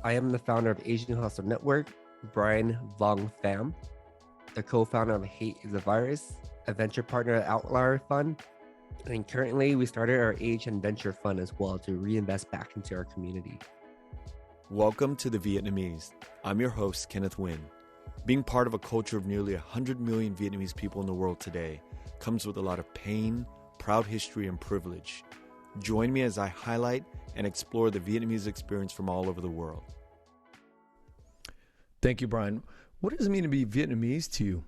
I am the founder of Asian Hustle Network, Bryan Pham, the co-founder of Hate is a Virus, a venture partner at Outliers Fund, and currently we started our Asian Venture Fund as well to reinvest back into our community. Welcome to the Vietnamese. I'm your host, Kenneth Nguyen. Being part of a culture of nearly 100 million Vietnamese people in the world today comes with a lot of pain, proud history, and privilege. Join me as I highlight and explore the Vietnamese experience from all over the world. Thank you, Bryan. What does it mean to be Vietnamese to you?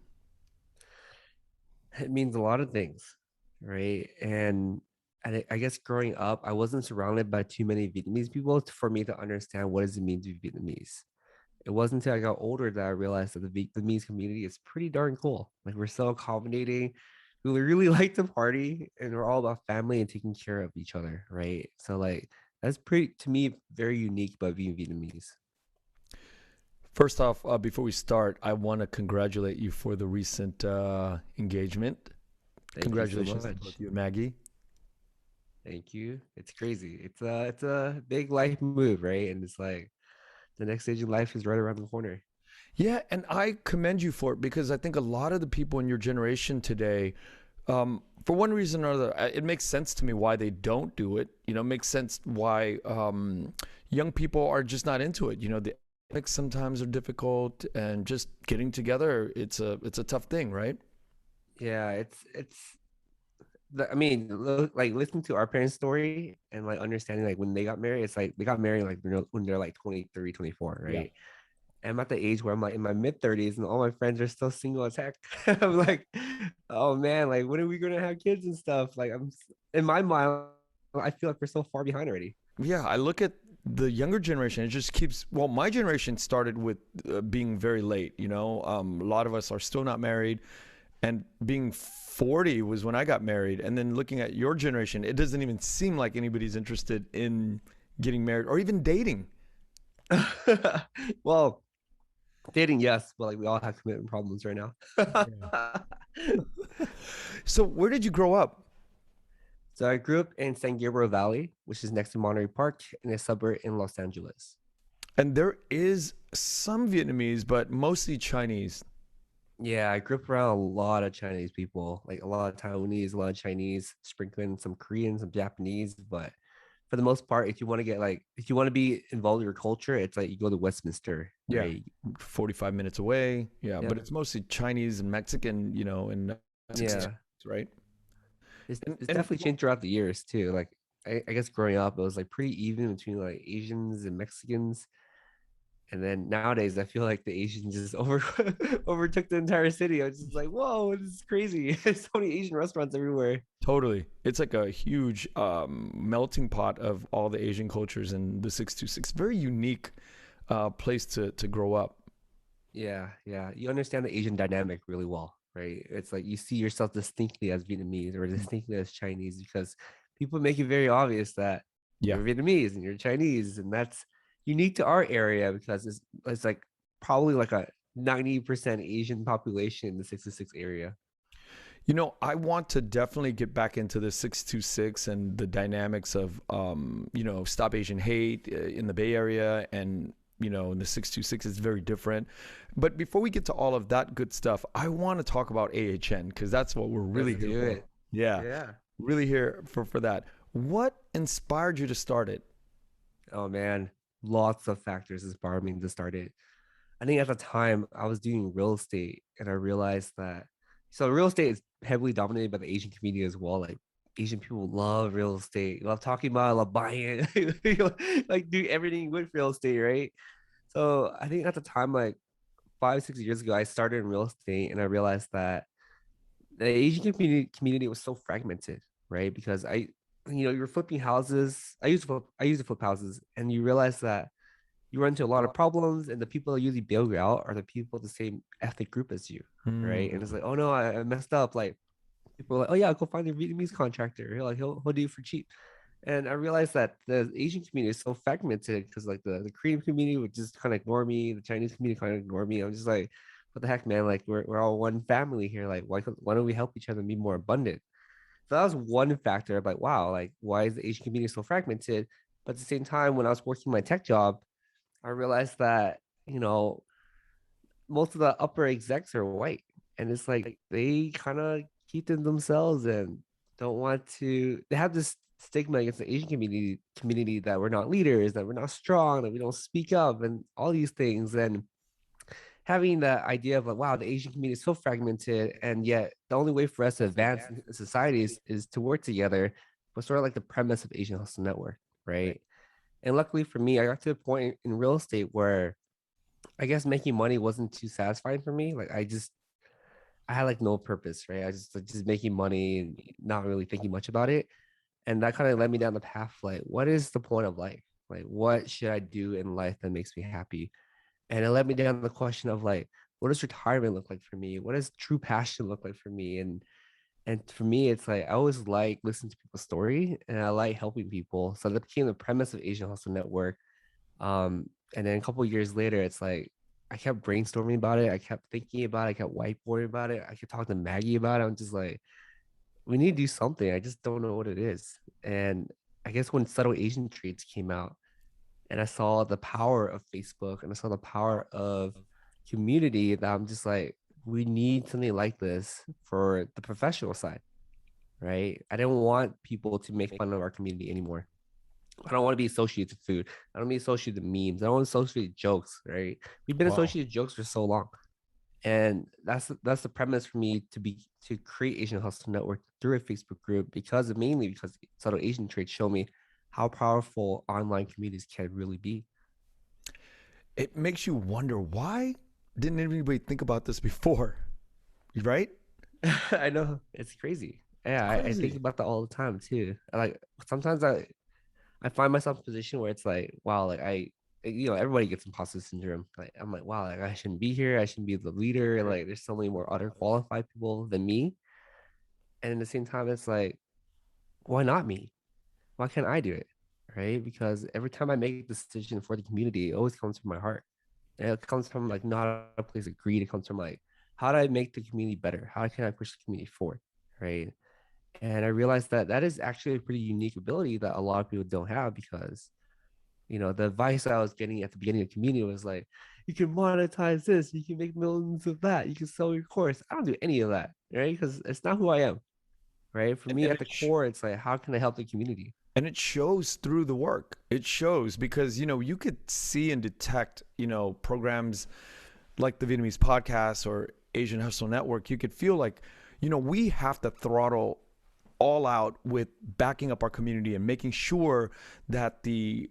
It means a lot of things, right? And I guess growing up, I wasn't surrounded by too many Vietnamese people for me to understand what does it mean to be Vietnamese. It wasn't until I got older that I realized that the Vietnamese community is pretty darn cool. Like we're so accommodating. We really like to party and we're all about family and taking care of each other, right? So like that's pretty to me very unique about being Vietnamese. First off, before we start, I want to congratulate you for the recent engagement. Congratulations to both you and Maggie. Thank you. It's crazy. It's a big life move, right? And it's like the next stage of life is right around the corner. Yeah, and I commend you for it because I think a lot of the people in your generation today, for one reason or other, it makes sense to me why they don't do it. You know, it makes sense why young people are just not into it. You know, the economics sometimes are difficult, and just getting together, it's a tough thing, right? Yeah, I mean, like listening to our parents' story and like understanding like when they got married, it's like they got married like when they're like 23, 24, right? Yeah. And I'm at the age where I'm like in my mid 30s and all my friends are still single as heck. I'm like, oh man, like when are we gonna have kids and stuff? Like in my mind, I feel like we're so far behind already. Yeah, I look at the younger generation. It just keeps. Well, my generation started with being very late. You know, a lot of us are still not married, and being 40 was when I got married. And then looking at your generation, it doesn't even seem like anybody's interested in getting married or even dating. Well, dating, yes, but like we all have commitment problems right now. So, where did you grow up? So I grew up in San Gabriel Valley, which is next to Monterey Park in a suburb in Los Angeles. And there is some Vietnamese, but mostly Chinese. Yeah, I grew up around a lot of Chinese people, like a lot of Taiwanese, a lot of Chinese, sprinkling some Korean, some Japanese. But for the most part, if you want to get like, if you want to be involved in your culture, it's like you go to Westminster, Yeah, right? 45 minutes away. Yeah, Yeah, but it's mostly Chinese and Mexican, you know, and yeah. right? It's definitely changed throughout the years too. Like I guess growing up, it was like pretty even between like Asians and Mexicans. And then nowadays, I feel like the Asians just overtook the entire city. I was just like, whoa, this is crazy. There's so many Asian restaurants everywhere. Totally. It's like a huge melting pot of all the Asian cultures in the 626. Very unique place to grow up. Yeah, yeah. You understand the Asian dynamic really well, right? It's like you see yourself distinctly as Vietnamese or distinctly as Chinese because people make it very obvious that Yeah. you're Vietnamese and you're Chinese, and that's unique to our area because it's like probably like a 90% Asian population in the 626 area. You know, I want to definitely get back into the 626 and the dynamics of, you know, Stop Asian Hate in the Bay Area, and, you know, in the 626 is very different. But before we get to all of that good stuff, I want to talk about AHN because that's what we're really Let's here do for. it. Yeah, Yeah. really here for that. What inspired you to start it? Oh man, lots of factors inspired me to start it. I think at the time I was doing real estate and I realized that so real estate is heavily dominated by the Asian community as well. Like Asian people love real estate, love talking about it, love buying it, like do everything with real estate, right? So I think at the time, like 5, 6 years ago, I started in real estate and I realized that the Asian community was so fragmented, right? Because you're flipping houses. I used to flip houses, and you realize that you run into a lot of problems, and the people that usually bail you out are the people the same ethnic group as you, right? And it's Hmm. like, oh no, I messed up. Like people are like, oh yeah, go find a Vietnamese contractor. He'll do it for cheap. And I realized that the Asian community is so fragmented because like the Korean community would just kind of ignore me, the Chinese community kind of ignore me. I'm just like, what the heck, man? Like we're all one family here. Like why don't we help each other be more abundant? So that was one factor of like, wow, like why is the Asian community so fragmented? But at the same time, when I was working my tech job, I realized that, most of the upper execs are white. And it's like they kind of keep to themselves and don't want to, they have this stigma against the Asian community that we're not leaders, that we're not strong, that we don't speak up, and all these things. And having the idea of like, wow, the Asian community is so fragmented, and yet the only way for us to advance in society is to work together, was sort of like the premise of Asian Hustle Network, right? And luckily for me, I got to a point in real estate where I guess making money wasn't too satisfying for me. Like I had like no purpose, right? I just like just making money and not really thinking much about it. And that kind of led me down the path like, what is the point of life? Like, what should I do in life that makes me happy? And it led me down the question of like, what does retirement look like for me? What does true passion look like for me? And for me, it's like I always like listening to people's story, and I like helping people. So that became the premise of Asian Hustle Network. And then a couple of years later, it's like I kept brainstorming about it. I kept thinking about it. I kept whiteboarding about it. I kept talking to Maggie about it. I'm just like, we need to do something. I just don't know what it is. And I guess when Subtle Asian Traits came out, and I saw the power of Facebook, and I saw the power of community, that I'm just like, we need something like this for the professional side, right? I didn't want people to make fun of our community anymore. I don't want to be associated to food. I don't want to be associated to memes. I don't want to associate jokes, right? We've been Wow. associated jokes for so long. And that's the premise for me to create Asian Hustle Network through a Facebook group, because mainly because Subtle Asian Traits show me how powerful online communities can really be. It makes you wonder, why didn't anybody think about this before? Right? I know, it's crazy. It's Yeah, I think crazy. about that all the time too. Like sometimes I find myself in a position where it's like, wow, like everybody gets imposter syndrome. Like I'm like, wow, like I shouldn't be here. I shouldn't be the leader. Like there's so many more other qualified people than me. And at the same time, it's like, why not me? Why can't I do it? Right? Because every time I make a decision for the community, it always comes from my heart. And it comes from like not a place of greed. It comes from like, how do I make the community better? How can I push the community forward? Right. And I realized that that is actually a pretty unique ability that a lot of people don't have, because the advice I was getting at the beginning of the community was like, you can monetize this, you can make millions of that, you can sell your course. I don't do any of that, right? Because it's not who I am, right? For And, me, and at it the core, it's like, how can I help the community? and it shows through the work. It shows because you could see and detect programs like the Vietnamese Podcast or Asian Hustle Network. You could feel like we have to throttle all out with backing up our community and making sure that the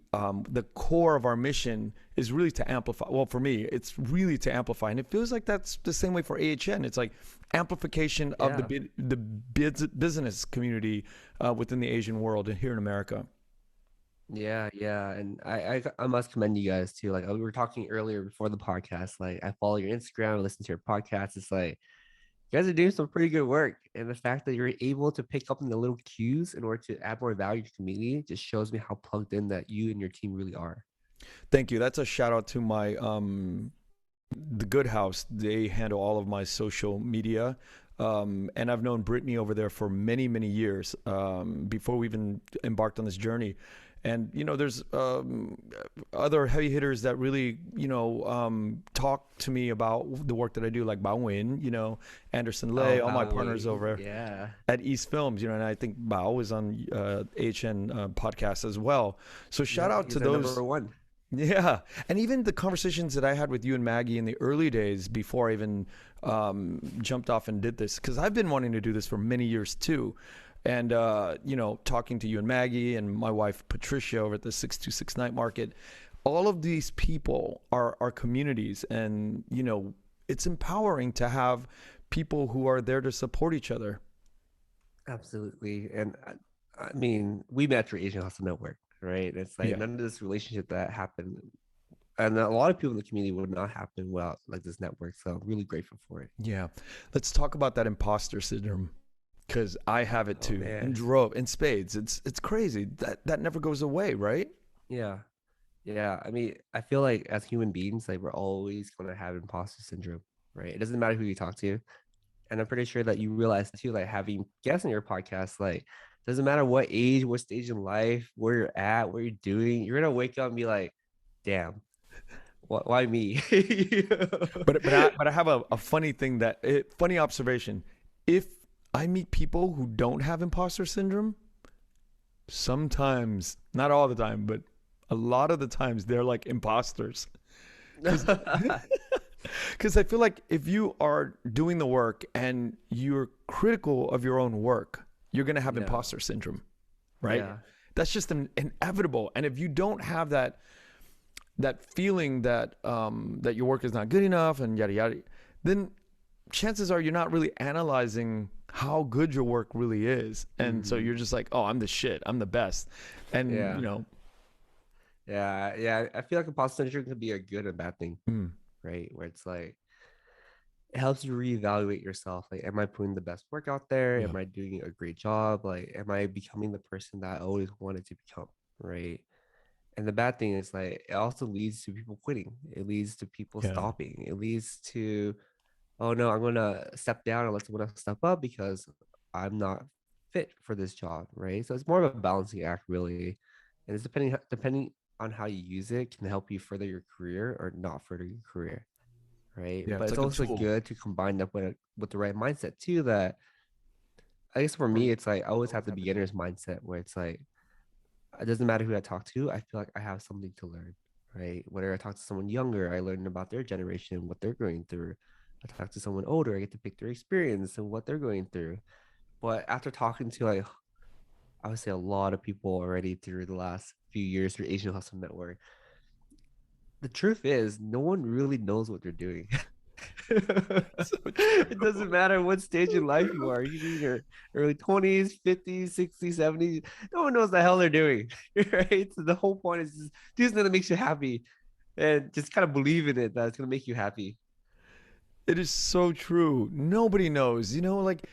core of our mission is really to amplify. Well, for me, it's really to amplify, and it feels like that's the same way for AHN. It's like amplification of Yeah. the business community within the Asian world and here in America. Yeah. And I must commend you guys too. Like we were talking earlier before the podcast, like I follow your Instagram, I listen to your podcast. It's like, you guys are doing some pretty good work. And the fact that you're able to pick up in the little cues in order to add more value to the community just shows me how plugged in that you and your team really are. Thank you. That's a shout out to my the Good House. They handle all of my social media. And I've known Brittany over there for many, many years before we even embarked on this journey. And there's other heavy hitters that really talk to me about the work that I do, like Bao Nguyen, Anderson Lay, Oh, all my partners Bowie. over Yeah. at East Films, and I think Bao is on HN podcast as well. So shout Yep. out to He's our those. number one. Yeah, and even the conversations that I had with you and Maggie in the early days before I even jumped off and did this, because I've been wanting to do this for many years too. And talking to you and Maggie and my wife Patricia over at the 626 Night Market, all of these people are communities, and it's empowering to have people who are there to support each other. Absolutely. And I mean, we met through Asian Hustle Network, right? It's like Yeah. none of this relationship that happened, and a lot of people in the community would not happen without like this network. So I'm really grateful for it. Yeah. Let's talk about that imposter syndrome, because I have it Oh too, man. in spades. It's crazy that never goes away, right? Yeah. Yeah. I mean, I feel like as human beings, like we're always going to have imposter syndrome, right? It doesn't matter who you talk to. And I'm pretty sure that you realize too, like having guests on your podcast, like doesn't matter what age, what stage in life, where you're at, what you're doing, you're gonna wake up and be like, damn, Why me? But I have a funny thing funny observation. If I meet people who don't have imposter syndrome, sometimes, not all the time, but a lot of the times they're like imposters. Because I feel like if you are doing the work and you're critical of your own work, you're going to have Yeah. imposter syndrome, right? Yeah. That's just inevitable. And if you don't have that feeling that that your work is not good enough and yada yada, then chances are you're not really analyzing how good your work really is, and so you're just like, oh, I'm the shit, I'm the best, and Yeah. Yeah. I feel like imposter syndrome can be a good and bad thing, mm, right? Where it's like it helps you reevaluate yourself. Like, am I putting the best work out there? yeah, Am I doing a great job? Like, am I becoming the person that I always wanted to become? Right. And the bad thing is like it also leads to people quitting. It leads to people yeah, stopping. It leads to, oh no, I'm gonna step down and let someone else step up because I'm not fit for this job, right? So it's more of a balancing act, really, and it's depending on how you use it can help you further your career or not further your career, right? yeah. But It's it's like a also tool. good to combine that with the right mindset too. That I guess for me, it's like I always have the beginner's mindset where it's like it doesn't matter who I talk to. I feel like I have something to learn, right? Whether I talk to someone younger, I learn about their generation, what they're going through. I talk to someone older, I get to pick their experience and what they're going through. But after talking to like I would say a lot of people already through the last few years through Asian Hustle Network, the truth is no one really knows what they're doing. So It true. doesn't matter what stage in So life you true. are. You can be in your early 20s, 50s, 60s, 70s. No one knows the hell they're doing. Right. So the whole point is just do something that makes you happy and just kind of believe in it that it's gonna make you happy. It is so true. Nobody knows. Like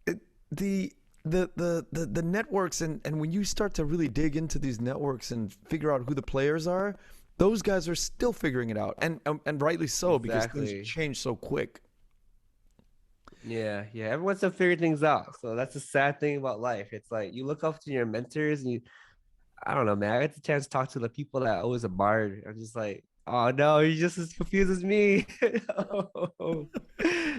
it, the the networks, and when you start to really dig into these networks and figure out who the players are, those guys are still figuring it out, and rightly so, because things Exactly. change so quick. Yeah, yeah. Everyone's still figure things out. So that's the sad thing about life. It's like you look up to your mentors and you I don't know, man. I get the chance to talk to the people that I always admired. I'm just like, oh no, you're just as confused as me.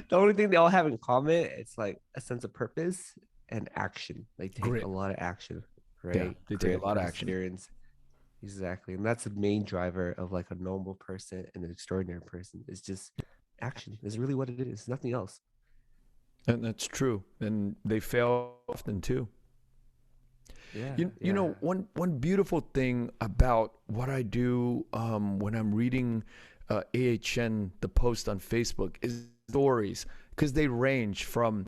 The only thing they all have in common, it's like a sense of purpose and action. They take a Grit. lot of action, Yeah, right? they take a Grit, lot of action. perseverance. Exactly. And that's the main driver of like a normal person and an extraordinary person. It's just action. It's really what it is. Nothing else. And that's true. And they fail often too. Yeah, You yeah. know, one beautiful thing about what I do when I'm reading AHN, the post on Facebook, is stories, because they range from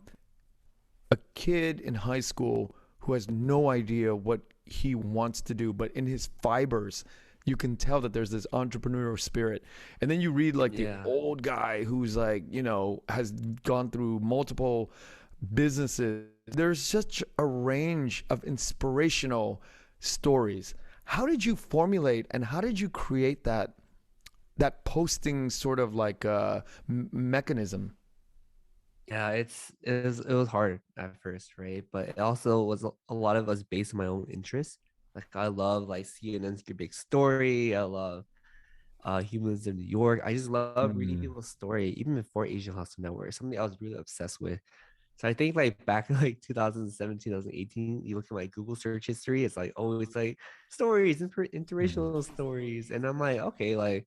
a kid in high school who has no idea what he wants to do, but in his fibers, you can tell that there's this entrepreneurial spirit. And then you read like the Yeah. old guy who's like, has gone through multiple businesses. There's such a range of inspirational stories. How did you formulate and how did you create that posting sort of like mechanism? Yeah, it was hard at first, right? But it also was a lot of us based on my own interests. Like I love like CNN's Your Big Story. I love Humans in New York. I just love reading Mm, people's story, even before Asian Hustle Network. Something I was really obsessed with. So I think like back in like 2017, 2018, you look at my Google search history, it's like always like stories, mm, inspirational stories. And I'm like, okay, like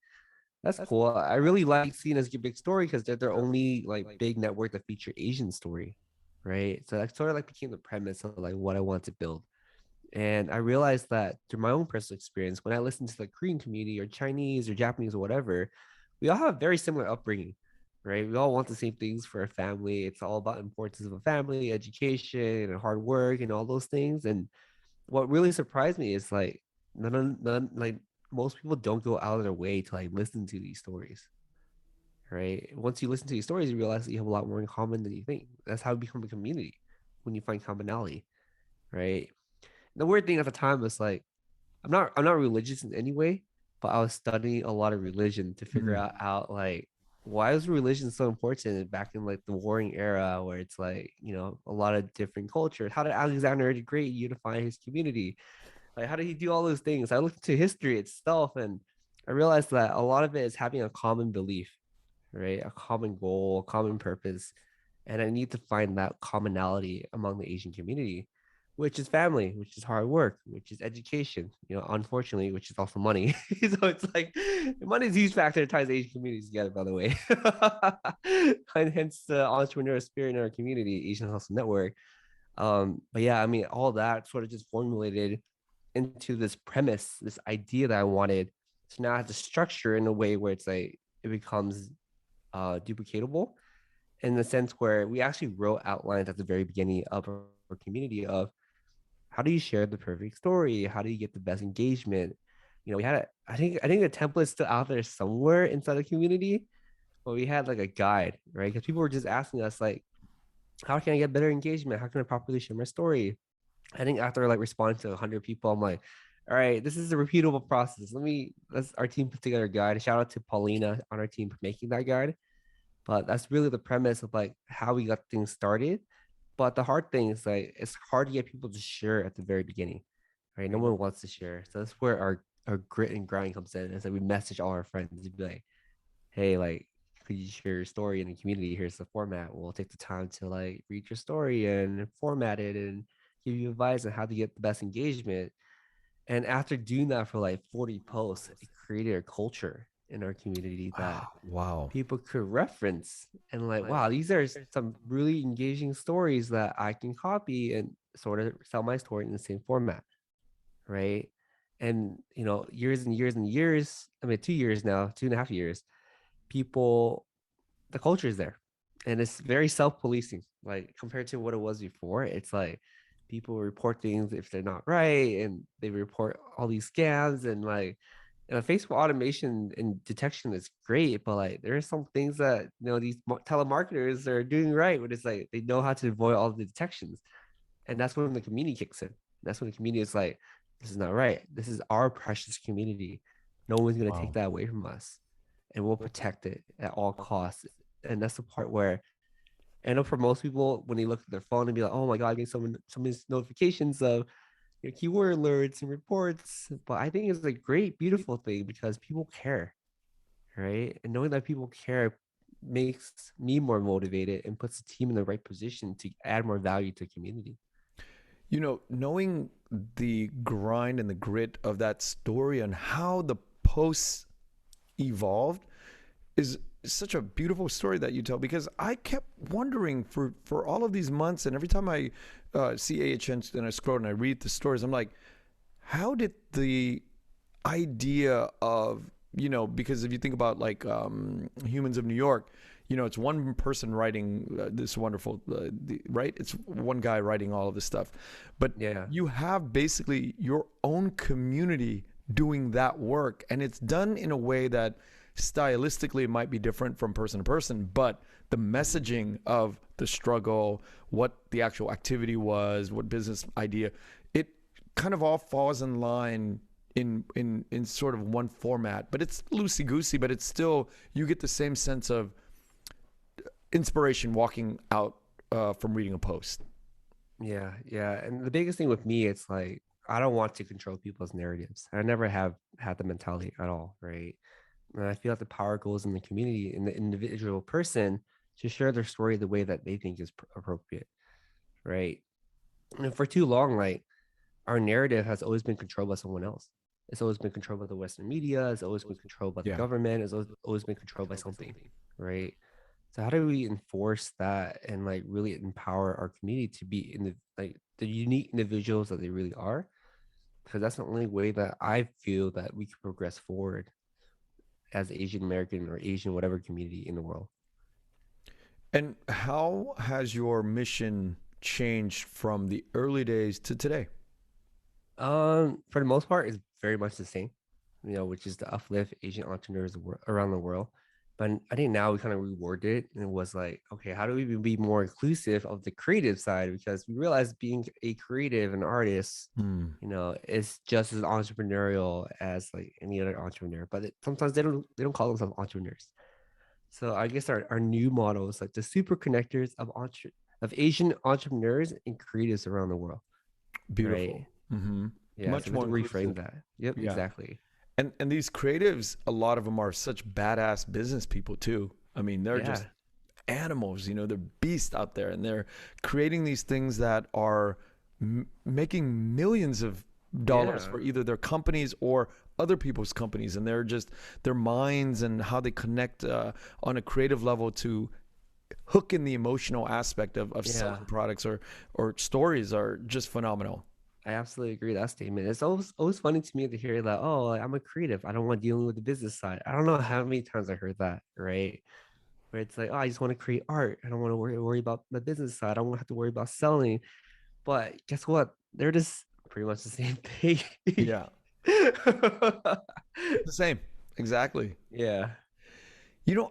that's cool. I really like seeing as a big story because they're their only like big network that feature Asian story, right? So that sort of like became the premise of like what I want to build. And I realized that through my own personal experience, when I listen to the Korean community or Chinese or Japanese or whatever, we all have very similar upbringing, right? We all want the same things for a family. It's all about importance of a family, education, and hard work, and all those things. And what really surprised me is like none like most people don't go out of their way to like listen to these stories, right? Once you listen to these stories, you realize that you have a lot more in common than you think. That's how you become a community when you find commonality, right? The weird thing at the time was like I'm not religious in any way, but I was studying a lot of religion to figure mm. out like why is religion so important back in like the warring era where it's like a lot of different cultures. How did Alexander the Great unify his community? Like how did he do all those things? I looked into history itself and I realized that a lot of it is having a common belief, right? A common goal, a common purpose. And I need to find that commonality among the Asian community, which is family, which is hard work, which is education, unfortunately, which is also money. So it's like money is a huge factor that ties Asian communities together, by the way. And hence the entrepreneurial spirit in our community, Asian Hustle Network. But yeah, I mean, all that sort of just formulated into this premise, this idea that I wanted. So now I have to structure in a way where it's like it becomes duplicatable in the sense where we actually wrote outlines at the very beginning of our community of how do you share the perfect story? How do you get the best engagement? We had I think the template's still out there somewhere inside the community, but we had like a guide, right? Because people were just asking us like, how can I get better engagement? How can I properly share my story? I think after like responding to 100 people, I'm like, all right, this is a repeatable process. Let's our team put together a guide. Shout out to Paulina on our team for making that guide. But that's really the premise of like how we got things started. But the hard thing is like it's hard to get people to share at the very beginning, right? No one wants to share. So that's where our grit and grind comes in. It's like we message all our friends to be like, hey, like, could you share your story in the community? Here's the format. We'll take the time to like read your story and format it and give you advice on how to get the best engagement. And after doing that for like 40 posts, it created a culture in our community that Wow. people could reference and like, wow, these are some really engaging stories that I can copy and sort of sell my story in the same format, right? And years and years and years, I mean 2 years now, 2.5 years, people, the culture is there, and it's very self-policing, like compared to what it was before. It's like people report things if they're not right, and they report all these scams, and like Facebook automation and detection is great, but like there are some things that these telemarketers are doing right, where it's like they know how to avoid all the detections, and that's when the community kicks in. That's when the community is like, this is not right. This is our precious community. No one's gonna take Wow. that away from us, and we'll protect it at all costs. And that's the part where I know for most people, when they look at their phone and be like, "Oh my god, I get some of these notifications of your keyword alerts and reports." But I think it's a great, beautiful thing because people care, right? And knowing that people care makes me more motivated and puts the team in the right position to add more value to the community. Knowing the grind and the grit of that story and how the posts evolved is such a beautiful story that you tell, because I kept wondering for all of these months, and every time I see AHN and I scroll and I read the stories, I'm like, how did the idea of, because if you think about like Humans of New York, it's one person writing this wonderful, right? It's one guy writing all of this stuff. But Yeah. you have basically your own community doing that work. And it's done in a way that stylistically it might be different from person to person, but the messaging of the struggle, what the actual activity was, what business idea, it kind of all falls in line in sort of one format. But it's loosey goosey, but it's still, you get the same sense of inspiration walking out from reading a post. Yeah, yeah. And the biggest thing with me, it's like I don't want to control people's narratives. I never have had the mentality at all, right? And I feel like the power goes in the community, in the individual person to share their story the way that they think is appropriate, right? And for too long, like our narrative has always been controlled by someone else. It's always been controlled by the Western media. It's always been controlled by the Yeah. government. It's always been controlled by something, right? So how do we enforce that and like really empower our community to be in the unique individuals that they really are? Because that's the only way that I feel that we can progress forward as Asian American or Asian whatever community in the world. And how has your mission changed from the early days to today? For the most part, it's very much the same, which is to uplift Asian entrepreneurs around the world. But I think now we kind of reward it, and it was like, okay, how do we be more inclusive of the creative side? Because we realize being a creative and artist, is just as entrepreneurial as like any other entrepreneur. But sometimes they don't call themselves entrepreneurs. So I guess our new model is like the super connectors of Asian entrepreneurs and creatives around the world, Beautiful. right? Mm-hmm. Yeah, Much so we more have to reframe inclusive. that. Yep, Yeah. exactly. And these creatives, a lot of them are such badass business people too. I mean, they're just Yeah. animals, they're beasts out there, and they're creating these things that are making millions of dollars Yeah. for either their companies or other people's companies. And they're just, their minds and how they connect on a creative level to hook in the emotional aspect of Yeah. selling products or stories are just phenomenal. I absolutely agree with that statement. It's always funny to me to hear that, oh, like, I'm a creative. I don't want dealing with the business side. I don't know how many times I heard that, right? Where it's like, oh, I just want to create art. I don't want to worry about the business side. I don't have to worry about selling. But guess what? They're just pretty much the same thing. Yeah, it's the same. Exactly. Yeah.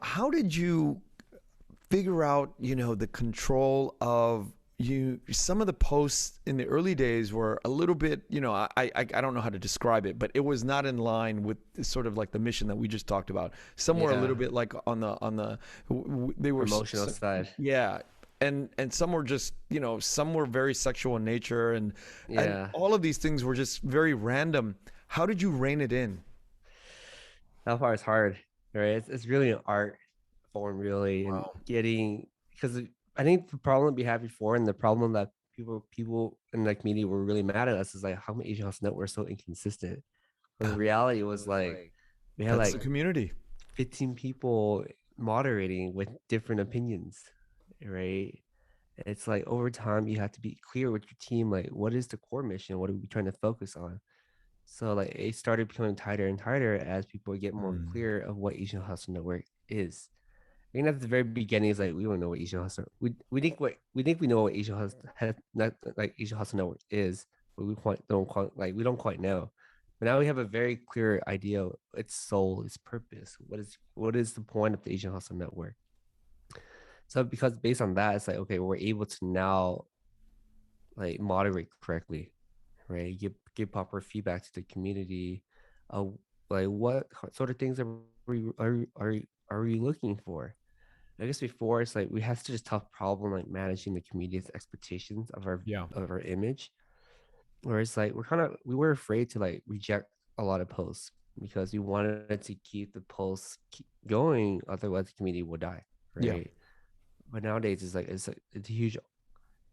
How did you figure out, the control of you? Some of the posts in the early days were a little bit, I don't know how to describe it, but it was not in line with sort of like the mission that we just talked about. Some were a little Yeah. bit like they were, Promotional side. yeah. And some were just, some were very sexual in nature, and Yeah. all of these things were just very random. How did you rein it in? That part is hard, right? It's really an art form, really, and Wow. getting, because I think the problem we had before, and the problem that people in like media were really mad at us, is like how many Asian House Network are so inconsistent. When the reality was like we had That's the like community. 15 people moderating with different opinions, right? It's like over time you have to be clear with your team, like what is the core mission? What are we trying to focus on? So like it started becoming tighter and tighter as people get more Mm. clear of what Asian Hustle Network is. I think at the very beginning is like we don't know what Asian Hustle. We think we know what Asian Hustle not like Asian Hustle Network is, but we don't quite know. But now we have a very clear idea of its soul, its purpose. What is the point of the Asian Hustle Network? So because based on that, it's like okay, we're able to now like moderate correctly, right? Give proper feedback to the community. Uh, like what sort of things are we looking for? I guess before it's like we had such a tough problem like managing the community's expectations Yeah. of our image, where it's like we were afraid to like reject a lot of posts because we wanted to keep the posts keep going, otherwise the community will die, Yeah. right? But nowadays it's a huge,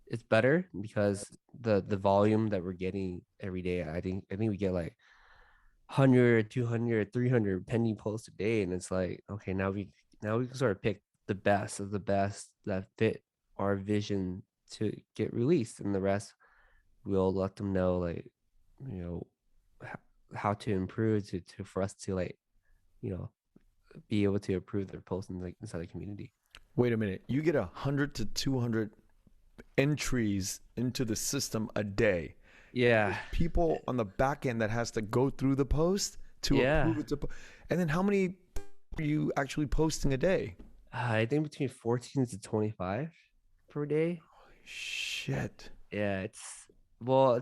it's better because the volume that we're getting every day, I think we get like 100, 200, 300 pending posts a day, and it's like okay, now we can sort of pick the best of the best that fit our vision to get released, and the rest we'll let them know like you know how to improve to for us to like you know be able to approve their posts in like inside the community. Wait a minute. You get 100 to 200 entries into the system a day. Yeah. There's people on the back end that has to go through the post to Yeah. approve it. And then how many are you actually posting a day? I think between 14 to 25 per day. Shit. Yeah, well,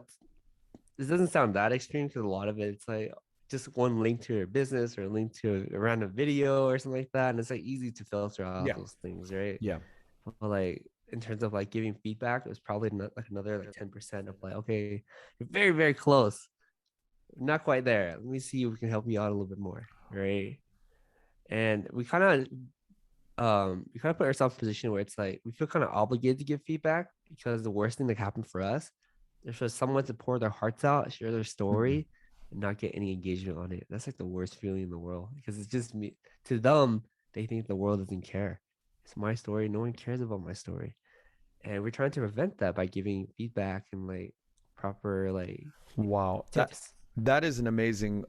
it doesn't sound that extreme because a lot of it's like just one link to your business or a link to a random video or something like that, and it's like easy to filter out Yeah. those things, right? Yeah. But like in terms of like giving feedback, it was probably not like another like 10% of like, okay, you're very very close, not quite there. Let me see if we can help you out a little bit more, right? And we kind of put ourselves in a position where it's like we feel kind of obligated to give feedback because the worst thing that happened for us is for someone to pour their hearts out, share their Mm. story, and not get any engagement on it. That's like the worst feeling in the world because it's just me. To them, they think the world doesn't care. It's my story. No one cares about my story, and we're trying to prevent that by giving feedback and like proper like Wow. tips. That is an amazing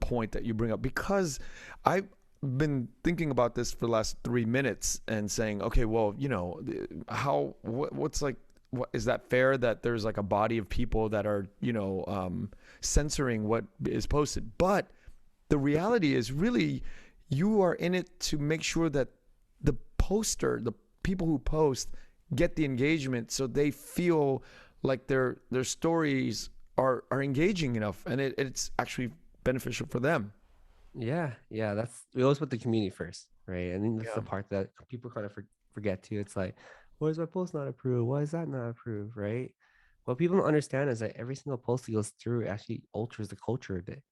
point that you bring up, because I've been thinking about this for the last 3 minutes and saying, okay, well, what's like, what is that fair that there's like a body of people that are, censoring what is posted? But the reality is really you are in it to make sure that the people who post get the engagement so they feel like their stories are engaging enough, and it's actually beneficial for them. Yeah, yeah. We always put the community first, right? I think that's Yeah. the part that people kind of forget too. It's like, why is my post not approved? Why is that not approved, right? What people don't understand is that every single post that goes through actually alters the culture a bit,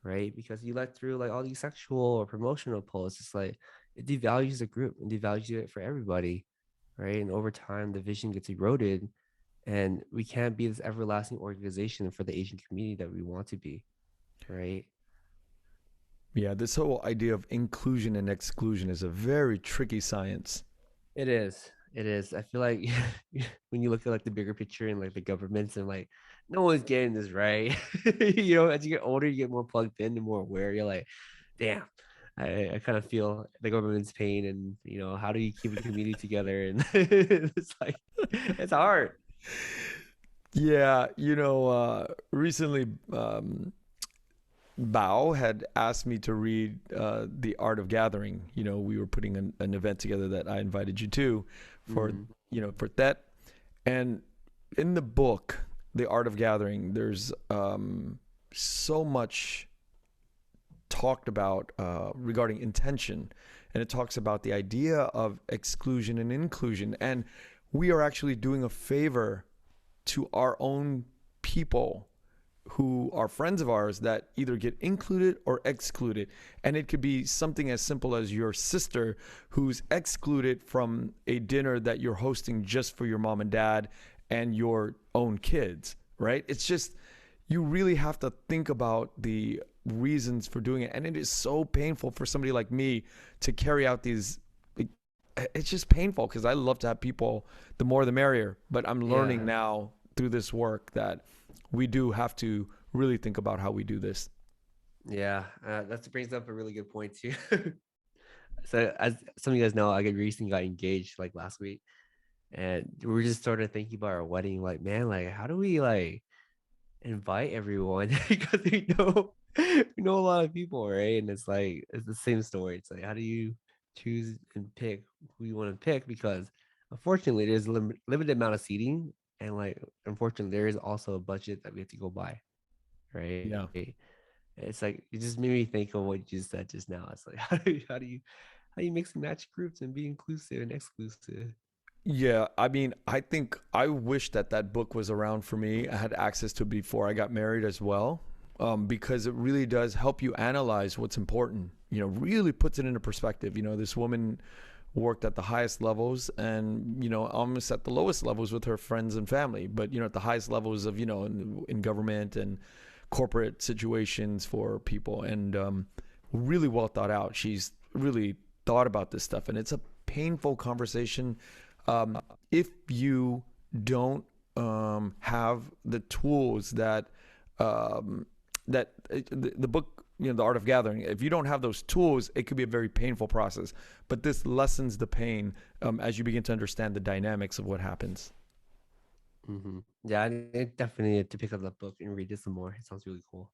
right? Because you let through like all these sexual or promotional posts, it's like it devalues the group and devalues it for everybody, right? And over time, the vision gets eroded, and we can't be this everlasting organization for the Asian community that we want to be, right? Yeah, this whole idea of inclusion and exclusion is a very tricky science. It is. It is. I feel like when you look at like the bigger picture and like the governments and like no one's getting this right. As you get older, you get more plugged in and more aware. You're like, damn, I kind of feel the government's pain, and how do you keep a community together? And it's like it's hard. Yeah, recently Bao had asked me to read The Art of Gathering. We were putting an event together that I invited you to for, for that. And in the book, The Art of Gathering, there's so much talked about regarding intention. And it talks about the idea of exclusion and inclusion. And we are actually doing a favor to our own people who are friends of ours that either get included or excluded. And it could be something as simple as your sister who's excluded from a dinner that you're hosting just for your mom and dad and your own kids, right? It's just, you really have to think about the reasons for doing it. And it is so painful for somebody like me to carry out these. It's just painful because I love to have people, the more the merrier. But I'm learning now through this work that we do have to really think about how we do this. Yeah, that brings up a really good point too. So as some of you guys know, I recently got engaged like last week, and we were just sort of thinking about our wedding. Like, man, like how do we like invite everyone? Because we know a lot of people, right? And it's like it's the same story. It's like how do you choose and pick who you want to pick? Because unfortunately, there's a limited amount of seating, and like unfortunately, there is also a budget that we have to go by, right? Yeah. It's like it just made me think of what you just said just now. It's like how do you mix and match groups and be inclusive and exclusive? Yeah, I mean, I think I wish that book was around for me. I had access to it before I got married as well, because it really does help you analyze what's important. Really puts it into perspective. This woman worked at the highest levels and, almost at the lowest levels with her friends and family. But, at the highest levels of, in government and corporate situations for people. And really well thought out. She's really thought about this stuff. And it's a painful conversation if you don't have the tools that the book, The Art of Gathering, if you don't have those tools, it could be a very painful process. But this lessens the pain as you begin to understand the dynamics of what happens. Mm-hmm. Yeah, I definitely need to pick up that book and read it some more. It sounds really cool.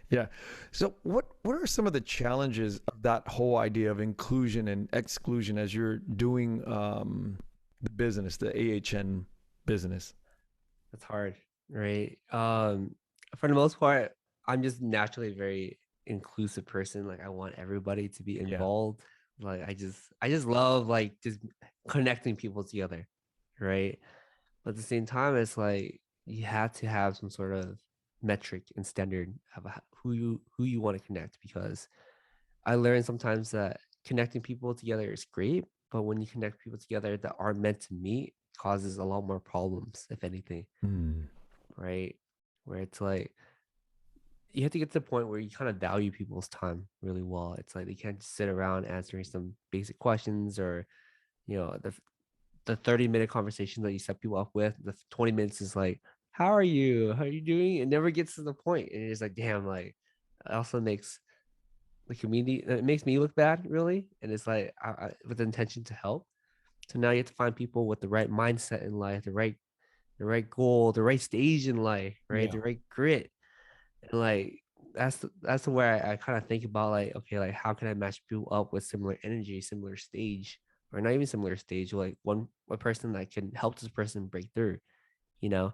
Yeah. So what are some of the challenges of that whole idea of inclusion and exclusion as you're doing the business, the AHN business? That's hard, right? For the most part, I'm just naturally a very inclusive person. Like I want everybody to be Yeah. involved. Like I just love like just connecting people together, right? But at the same time, it's like you have to have some sort of metric and standard of who you want to connect, because I learned sometimes that connecting people together is great, but when you connect people together that aren't meant to meet, causes a lot more problems, if anything, Hmm. right? Where it's like you have to get to the point where you kind of value people's time really well. It's like they can't just sit around answering some basic questions, or the 30-minute conversation that you set people up with, the 20 minutes is like, how are you doing? It never gets to the point. And it's like, damn, like it also makes the community, it makes me look bad, really. And it's like with the intention to help. So now you have to find people with the right mindset in life, the right goal, the right stage in life, right? Yeah. The right grit. And like that's where I kind of think about like, okay, like how can I match people up with similar energy, similar stage, or not even similar stage, like one person that can help this person break through, you know?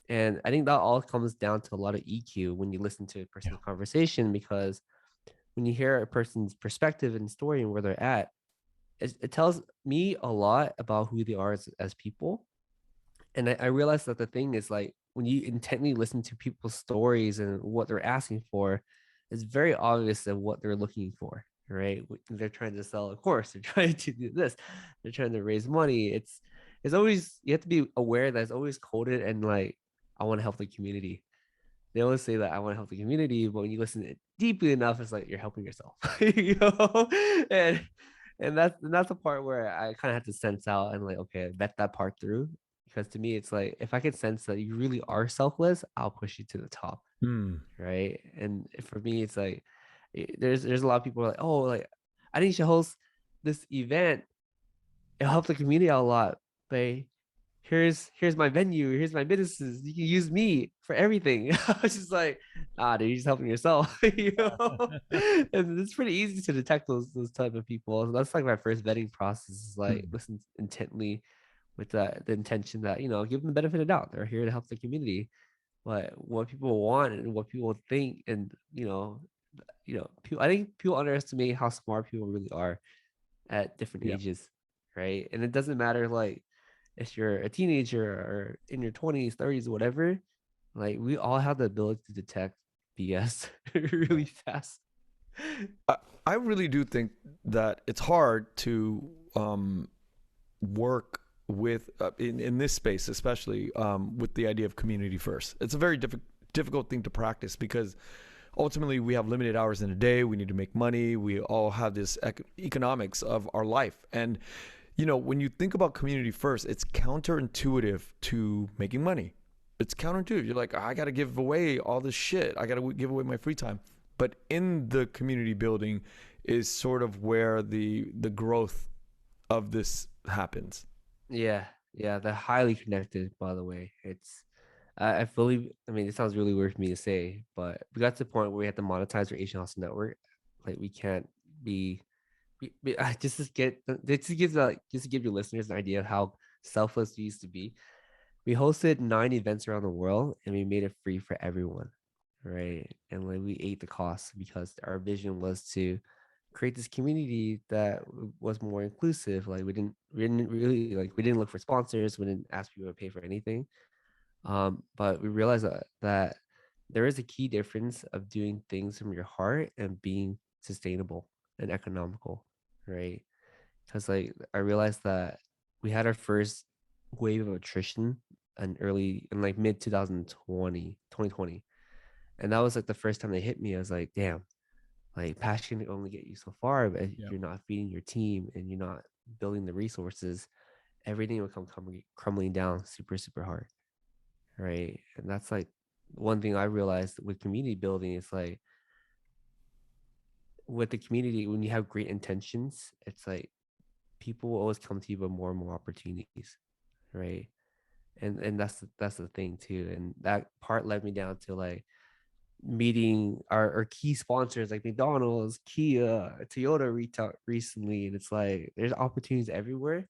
And I think that all comes down to a lot of EQ when you listen to a Yeah. person's conversation, because when you hear a person's perspective and story and where they're at, it tells me a lot about who they are as people. And I realized that the thing is like when you intently listen to people's stories and what they're asking for, it's very obvious of what they're looking for, right? They're trying to sell a course, they're trying to do this, they're trying to raise money. It's always, you have to be aware that it's always coded and like, I want to help the community. They always say that I want to help the community, but when you listen to it deeply enough, it's like you're helping yourself, you know? And that's the part where I kind of have to sense out and like, okay, vet that part through. Because to me, it's like if I can sense that you really are selfless, I'll push you to the top, Hmm. right? And for me, it's like there's a lot of people who are like, oh, like I think you should host this event. It'll help the community out a lot. But here's my venue, here's my businesses. You can use me for everything. I was just like, dude, you're just helping yourself, you know. And it's pretty easy to detect those type of people. So that's like my first vetting process is like Hmm. listen intently with the intention that, you know, give them the benefit of the doubt. They're here to help the community. But what people want and what people think, and people, I think people underestimate how smart people really are at different Yeah. ages, right? And it doesn't matter like if you're a teenager or in your 20s, 30s, whatever, like we all have the ability to detect BS really fast. I, I really do think that it's hard to work with in this space, especially with the idea of community first. It's a very difficult thing to practice because ultimately we have limited hours in a day. We need to make money. We all have this economics of our life. And, you know, when you think about community first, it's counterintuitive to making money. It's counterintuitive. You're like, I got to give away all this shit. I got to give away my free time. But in the community building is sort of where the growth of this happens. Yeah, yeah, they're highly connected, by the way. I fully, I mean, it sounds really weird for me to say, but we got to the point where we had to monetize our Asian House network. Like, we can't be, just to get, just to give your listeners an idea of how selfless we used to be. We hosted 9 events around the world and we made it free for everyone, right? And like we ate the cost because our vision was to create this community that was more inclusive. Like we didn't really like we didn't look for sponsors, we didn't ask people to pay for anything. But we realized that there is a key difference of doing things from your heart and being sustainable and economical, right? Because like I realized that we had our first wave of attrition in like mid 2020, and that was like the first time they hit me. I was like, damn, like passion can only get you so far, but if Yeah. you're not feeding your team and you're not building the resources, everything will come crumbling down super super hard, right? And that's like one thing I realized with community building. It's like with the community, when you have great intentions, it's like people will always come to you with more and more opportunities, right? And that's the thing too. And that part led me down to like meeting our key sponsors like McDonald's, Kia, Toyota retail recently. And it's like there's opportunities everywhere,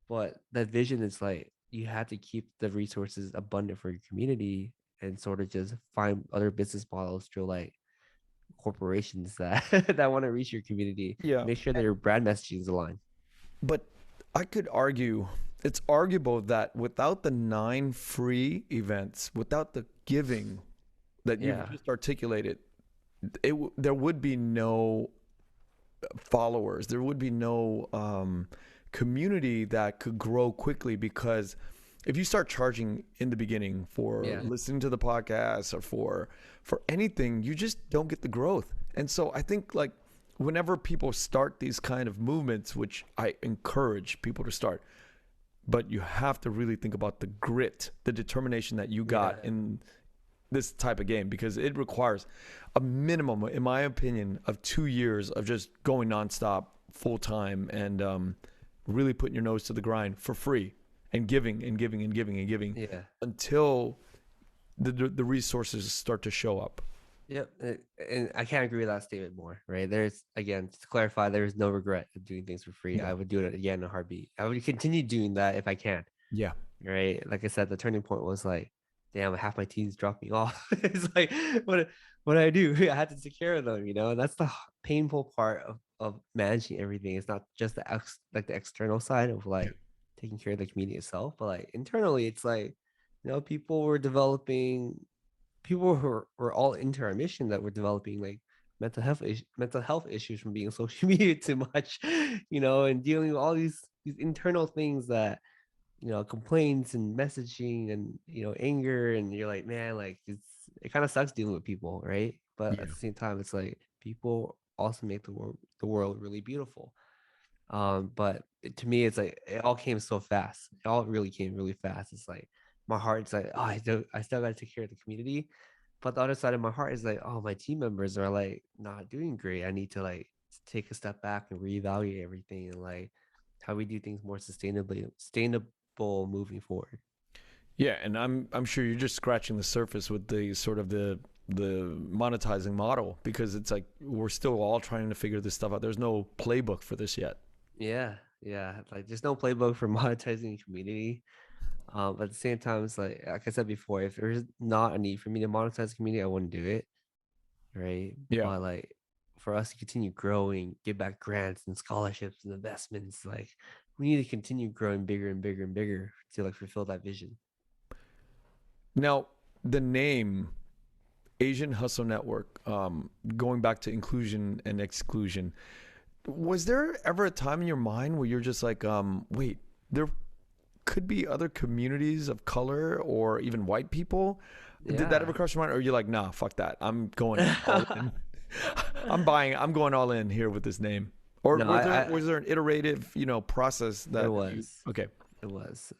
but that vision is like you have to keep the resources abundant for your community and sort of just find other business models through like corporations that that want to reach your community. Yeah. Make sure that your brand messaging is aligned. But I could argue, it's arguable that without the 9 free events, without the giving that you've Yeah. just articulated, there would be no followers. There would be no community that could grow quickly because if you start charging in the beginning for Yeah. listening to the podcast or for anything, you just don't get the growth. And so I think like whenever people start these kind of movements, which I encourage people to start, but you have to really think about the grit, the determination that you got Yeah. in this type of game because it requires a minimum, in my opinion, of 2 years of just going nonstop, full time, and really putting your nose to the grind for free and giving and giving and giving and giving Yeah. until the resources start to show up. Yep. And I can't agree with that statement more, right? There's, again, to clarify, there is no regret of doing things for free. Yeah. I would do it again in a heartbeat. I would continue doing that if I can, Yeah. right? Like I said, the turning point was like, damn, half my team's dropped me off. It's like, what do I do? I had to take care of them, you know? And that's the painful part of managing everything. It's not just like the external side of like taking care of the community itself, but like internally, it's like, you know, people were all into our mission that we're developing like mental health issues from being on social media too much, and dealing with all these internal things that complaints and messaging and anger, and you're like, man, like it kind of sucks dealing with people, right? But at Yeah. the same time, it's like people also make the world really beautiful. But to me, it's like it all came so fast. It all really came really fast. It's like my heart's like, oh, I still got to take care of the community, but the other side of my heart is like, oh, my team members are like not doing great. I need to like take a step back and reevaluate everything and like how we do things more sustainable moving forward. Yeah, and I'm sure you're just scratching the surface with the sort of the monetizing model, because it's like we're still all trying to figure this stuff out. There's no playbook for this yet. Yeah, yeah. Like there's no playbook for monetizing community. But at the same time, it's like I said before, if there's not a need for me to monetize community, I wouldn't do it, right? Yeah. But like for us to continue growing, give back grants and scholarships and investments, like we need to continue growing bigger and bigger and bigger to like fulfill that vision. Now, the name Asian Hustle Network, going back to inclusion and exclusion, was there ever a time in your mind where you're just like, wait, there could be other communities of color or even white people? Did that Yeah. ever cross your mind? Or you're like, nah, fuck that. I'm going all in. I'm going all in here with this name. Or No, I was there an iterative, process there that you, was. okay. It was.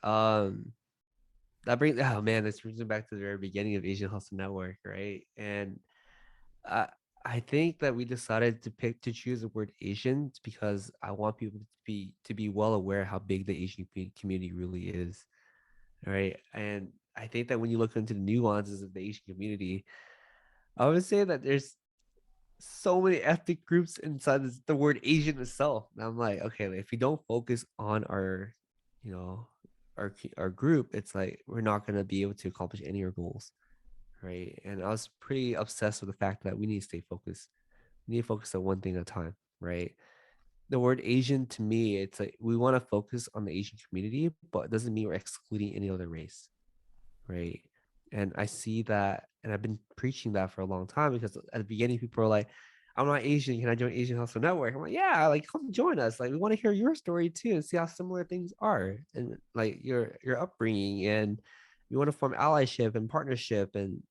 That brings oh man, this brings me back to the very beginning of Asian Hustle Network, right? And I I think that we decided to choose the word Asian because I want people to be well aware how big the Asian community really is, right? And I think that when you look into the nuances of the Asian community, I would say that there's so many ethnic groups inside the word Asian itself. And I'm like, okay, like, if we don't focus on you know, our group, it's like we're not gonna be able to accomplish any of our goals, right? And I was pretty obsessed with the fact that we need to stay focused. We need to focus on one thing at a time, right? The word Asian to me, it's like we want to focus on the Asian community, but it doesn't mean we're excluding any other race, right? And I see that, and I've been preaching that for a long time because at the beginning, people are like, "I'm not Asian. Can I join Asian Hustle Network?" I'm like, "Yeah, like come join us. Like we want to hear your story too and see how similar things are, and like your upbringing, and we want to form allyship and partnership, and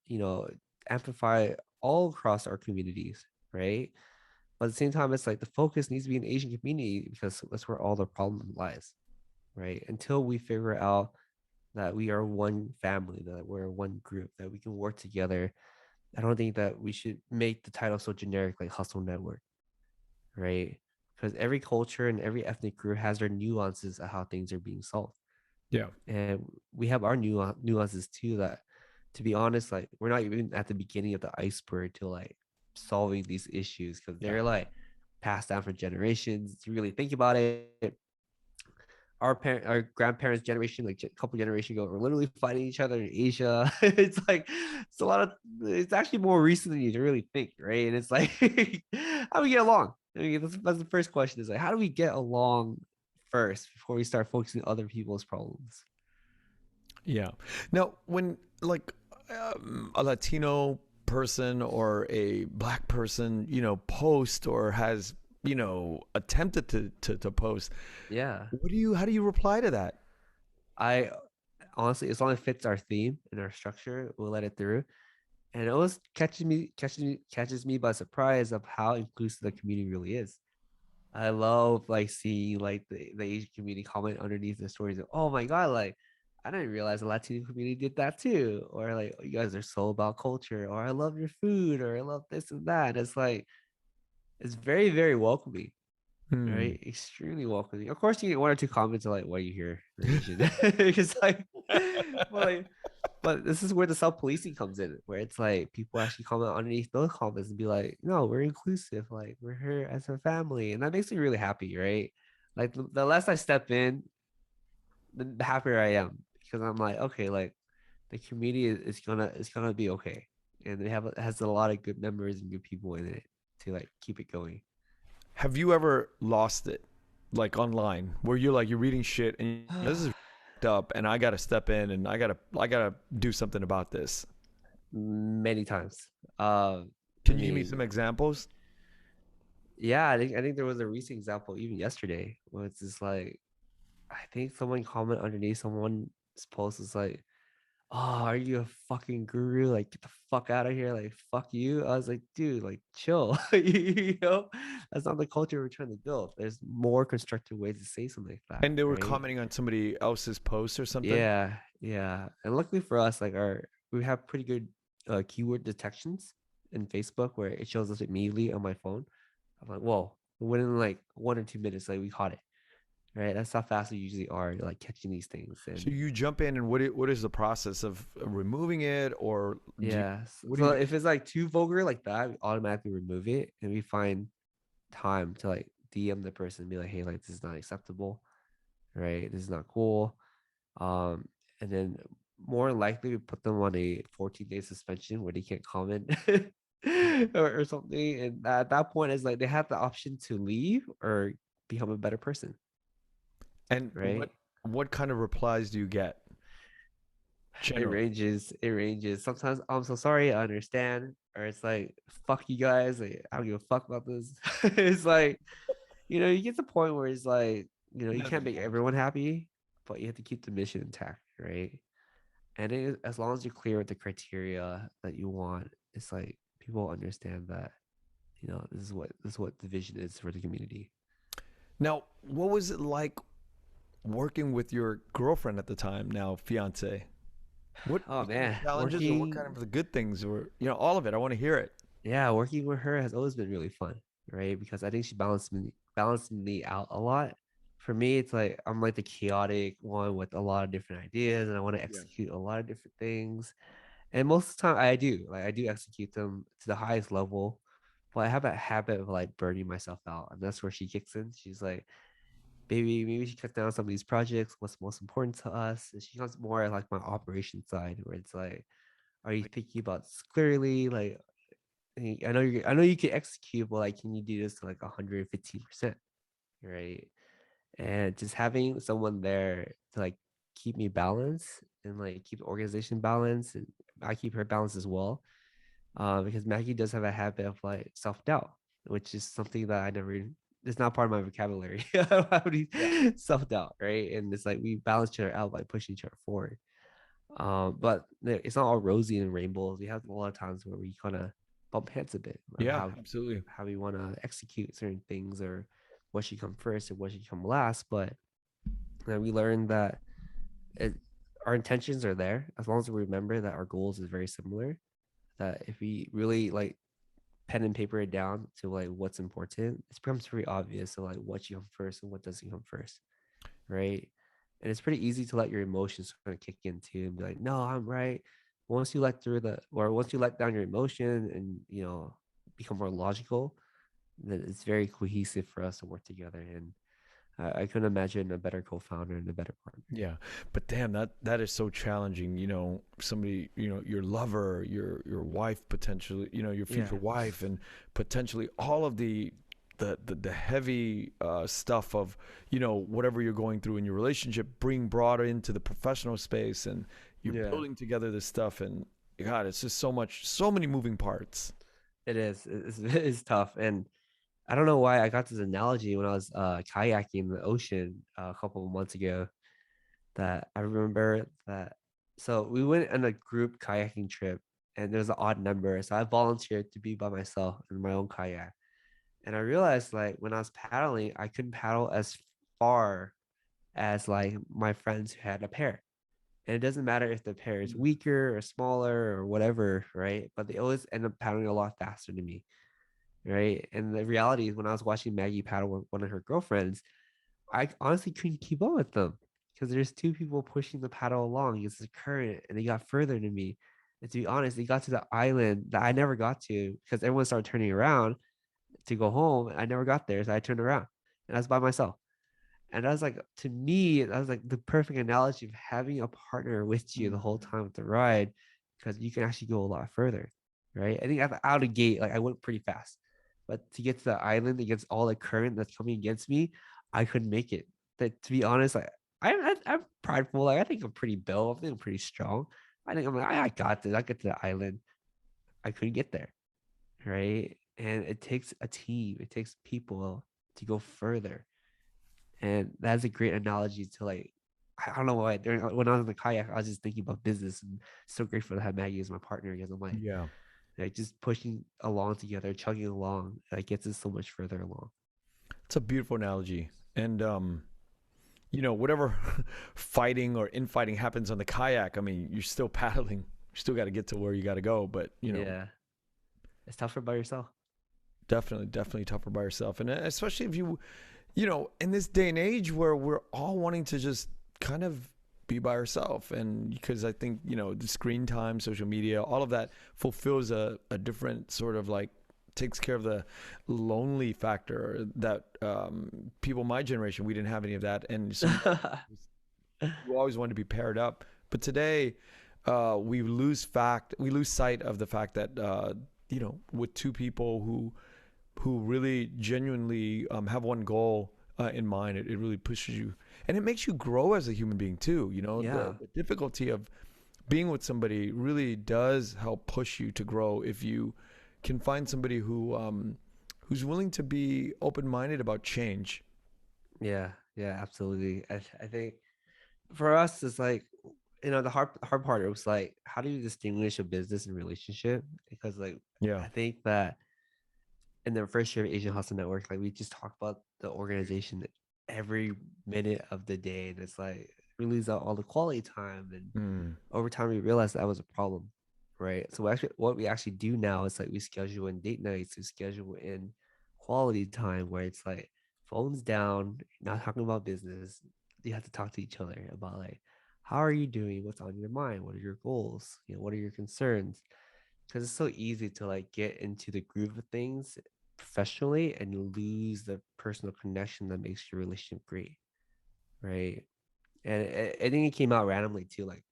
amplify all across our communities, right?" But at the same time, it's like the focus needs to be an Asian community because that's where all the problem lies, right? Until we figure out that we are one family, that we're one group, that we can work together. I don't think that we should make the title so generic like Hustle Network, right? Because every culture and every ethnic group has their nuances of how things are being solved. Yeah. And we have our nuances too that, to be honest, like we're not even at the beginning of the iceberg to like solving these issues because Yeah. they're like passed down for generations. To really think about it, our grandparents generation, like a couple generations ago, were literally fighting each other in Asia. It's like it's a lot of it's actually more recent than you really think, right? And it's like how do we get along? I mean, that's the first question, is like how do we get along first before we start focusing on other people's problems? Yeah. Now, when like a Latino person or a black person, post or has, attempted to post, Yeah. how do you reply to that? I honestly, as long as it fits our theme and our structure, we'll let it through. And it always catches me by surprise of how inclusive the community really is. I love like seeing like the Asian community comment underneath the stories of, oh my God, like I didn't realize the Latino community did that too. Or like, oh, you guys are so about culture, or I love your food, or I love this and that. And it's like it's very, very welcoming, Hmm. right? Extremely welcoming. Of course, you get one or two comments like, "Why you here, you're Asian?" It's like, well, like, but this is where the self policing comes in, where it's like people actually comment underneath those comments and be like, "No, we're inclusive. Like we're here as a family," and that makes me really happy, right? Like the less I step in, the happier I am because I'm like, okay, like the community is gonna be okay, and it has a lot of good members and good people in it to like keep it going. Have you ever lost it, like online, where you're reading shit and this is up, and I gotta step in and I gotta do something about this? Many times. Can you give me some examples? Yeah, I think there was a recent example even yesterday where it's just like I think someone commented underneath someone's post is like, "Oh, are you a fucking guru? Like, get the fuck out of here! Like, fuck you." I was like, "Dude, like, chill." You know, that's not the culture we're trying to build. There's more constructive ways to say something like that, And they were right? commenting on somebody else's post or something? Yeah, yeah. And luckily for us, like we have pretty good keyword detections in Facebook where it shows us immediately on my phone. I'm like, whoa, within like 1 or 2 minutes, like we caught it. Right. That's how fast we usually are like catching these things. So And you jump in, and what is the process of removing it, or do you, yeah. what do So you if it's like too vulgar like that, we automatically remove it and we find time to like DM the person and be like, hey, like this is not acceptable. Right. This is not cool. Um, and then more likely we put them on a 14-day suspension where they can't comment or something. And at that point, it's like they have the option to leave or become a better person, and right? what kind of replies do you get It generally? ranges. It ranges. Sometimes I'm so sorry, I understand. Or it's like, fuck you guys. Like, I don't give a fuck about this. It's like, you get to the point where it's like, you That's can't make bullshit. everyone happy, but you have to keep the mission intact, right? And as long as you're clear with the criteria that you want, it's like people understand that this is what the vision is for the community. Now, what was it like working with your girlfriend at the time, now fiance? Oh What kind of man, challenges, or what kind of the good things, or all of it? I want to hear it. working with her has always been really fun, right? Because I think she balanced me out a lot. For me, it's like I'm like the chaotic one with a lot of different ideas, and I want to Yeah. execute a lot of different things. And most of the time, I do execute them to the highest level, but I have a habit of like burning myself out, and that's where she kicks in. She's like, "Baby, maybe we should cut down some of these projects. What's most important to us?" And she comes more at like my operation side, where it's like, "Are you thinking about this clearly? Like, I know you can execute, but like, can you do this to like 115%, right?" And just having someone there to like keep me balanced and like keep the organization balanced, and I keep her balanced as well. Because Maggie does have a habit of like self doubt, which is something that I never. It's not part of my vocabulary. I don't have any Yeah. self doubt, right? And it's like we balance each other out by pushing each other forward. But it's not all rosy and rainbows. We have a lot of times where we kind of bump heads a bit, or Yeah, how absolutely. how we want to execute certain things, or what should come first or what should come last. But we learned that it, our intentions are there as long as we remember that our goals is very similar. That if we really like pen and paper it down to like what's important, it becomes pretty obvious to like what you come first and what doesn't come first, right? And it's pretty easy to let your emotions kind of kick in too and be like, no, I'm right. Once you let down your emotion and become more logical, then it's very cohesive for us to work together. And I couldn't imagine a better co-founder and a better partner. Yeah, but damn, that is so challenging. Somebody, your lover, your wife potentially, your future Yeah, wife, and potentially all of the heavy stuff of whatever you're going through in your relationship, being brought into the professional space, and you're yeah, building together this stuff, and God, it's just so many moving parts. it is. It's tough, and I don't know why I got this analogy when I was kayaking in the ocean a couple of months ago. That I remember that. So we went on a group kayaking trip, and there's an odd number. So I volunteered to be by myself in my own kayak, and I realized like when I was paddling, I couldn't paddle as far as like my friends who had a pair. And it doesn't matter if the pair is weaker or smaller or whatever, right? But they always end up paddling a lot faster than me, right? And the reality is, when I was watching Maggie paddle with one of her girlfriends, I honestly couldn't keep up with them because there's two people pushing the paddle along against the current, and they got further than me. And to be honest, they got to the island that I never got to because everyone started turning around to go home. I never got there, so I turned around and I was by myself. And I was like, to me, that was like the perfect analogy of having a partner with you the whole time with the ride, because you can actually go a lot further, right? I think out of the gate, like I went pretty fast, but to get to the island against all the current that's coming against me, I couldn't make it. But to be honest, I'm prideful. Like I think I'm pretty built. I think I'm pretty strong. I think I'm like, I got this. I get to the island. I couldn't get there, right? And it takes a team, it takes people to go further. And that's a great analogy to like, I don't know why. When I was in the kayak, I was just thinking about business, and so grateful to have Maggie as my partner because I'm Yeah. like just pushing along together, chugging along, that gets us so much further along. It's a beautiful analogy. And whatever fighting or infighting happens on the kayak, I mean, you're still paddling. You still got to get to where you got to go. But, Yeah, it's tougher by yourself. definitely tougher by yourself. And especially if in this day and age where we're all wanting to just kind of be by ourselves. And because I think, the screen time, social media, all of that fulfills a different sort of like, takes care of the lonely factor that people my generation, we didn't have any of that. And so you always wanted to be paired up. But today, we lose sight of the fact that with two people who really genuinely have one goal in mind, it really pushes you, and it makes you grow as a human being too. Yeah, The difficulty of being with somebody really does help push you to grow if you can find somebody who's willing to be open-minded about change. yeah, absolutely. I think for us, it's like, the hard part, it was like, how do you distinguish a business and relationship? Because like, Yeah. I think that in the first year of Asian Hustle Network, like we just talk about the organization every minute of the day, and it's like we lose out all the quality time, and Mm. over time we realized that was a problem, right? So what we actually do now is like we schedule in date nights, we schedule in quality time where it's like phones down, not talking about business. You have to talk to each other about like, how are you doing? What's on your mind? What are your goals? What are your concerns? Because it's so easy to like get into the groove of things professionally and lose the personal connection that makes your relationship great, right? And I think it came out randomly too, like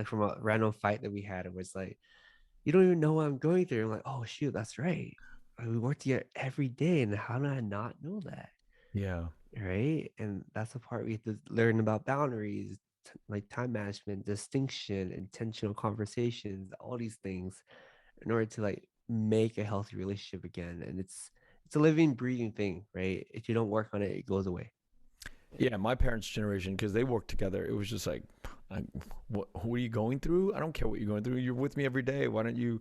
from a random fight that we had. It was like, you don't even know what I'm going through. I'm like, oh shoot, that's right. Like, we work together every day, and how did I not know that? Yeah. Right? And that's the part we have to learn about boundaries, like time management, distinction, intentional conversations, all these things in order to like make a healthy relationship again. And it's a living, breathing thing, right? If you don't work on it, it goes away. Yeah, my parents' generation, because they worked together, it was just like, what are you going through? I don't care what you're going through. You're with me every day. Why don't you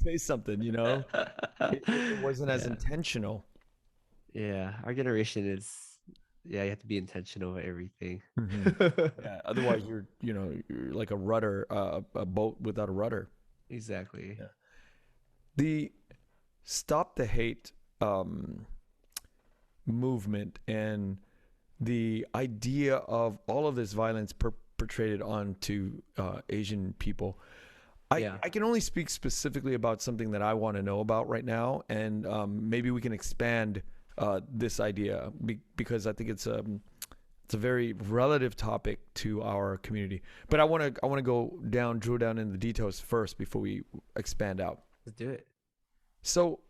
say something? It wasn't as Yeah. intentional. Yeah. Our generation is, yeah, you have to be intentional with everything. Hmm. Yeah. Otherwise, you're like a rudder, a boat without a rudder. Exactly. Yeah. The stop the hate um, movement and the idea of all of this violence perpetrated onto Asian people. Yeah. I can only speak specifically about something that I want to know about right now, and maybe we can expand this idea because I think it's a very relative topic to our community. But I want to drill down in the details first before we expand out. Let's do it. So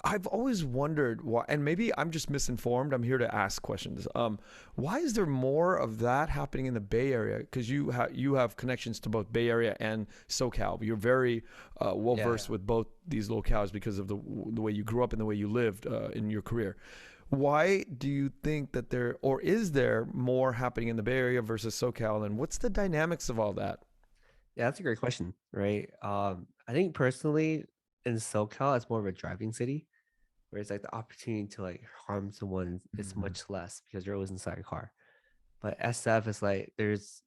I've always wondered why, and maybe I'm just misinformed. I'm here to ask questions. Why is there more of that happening in the Bay Area? Because you have connections to both Bay Area and SoCal. You're very well Yeah. versed with both these locales because of the way you grew up and the way you lived in your career. Why do you think that or is there more happening in the Bay Area versus SoCal? And what's the dynamics of all that? Yeah, that's a great question, right? I think personally in SoCal, it's more of a driving city where it's like the opportunity to like harm someone is Mhm. much less because you're always inside a car. But SF is like there's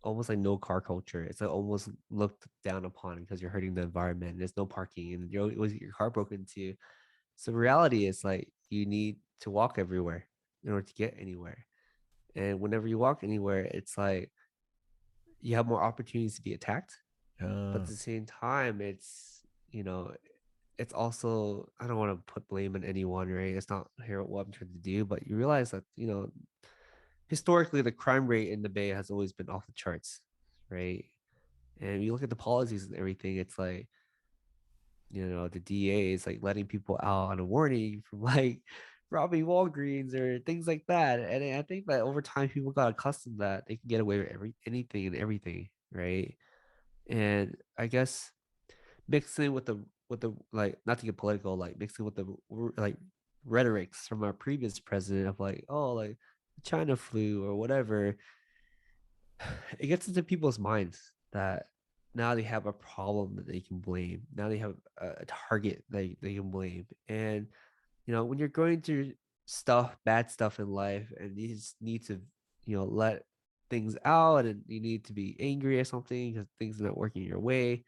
almost like no car culture. It's like almost looked down upon because you're hurting the environment. There's no parking and you're always get your car broken into. So reality is like you need to walk everywhere in order to get anywhere. And whenever you walk anywhere, it's like you have more opportunities to be attacked. But at Uh, the same time, you know, it's also, I don't want to put blame on anyone, right? It's not here what I'm trying to do, but you realize that, historically the crime rate in the Bay has always been off the charts, right? And you look at the policies and everything, it's like, the DA is like letting people out on a warning from like robbing Walgreens or things like that. And I think that over time people got accustomed that they can get away with anything and everything, right? And I guess mixing with the like, not to get political, like mixing with the like rhetorics from our previous president of like, oh, like China flu or whatever. It gets into people's minds that now they have a problem that they can blame. Now they have a target they can blame. And when you're going through bad stuff in life, and you just need to, let things out, and you need to be angry or something because things are not working your way,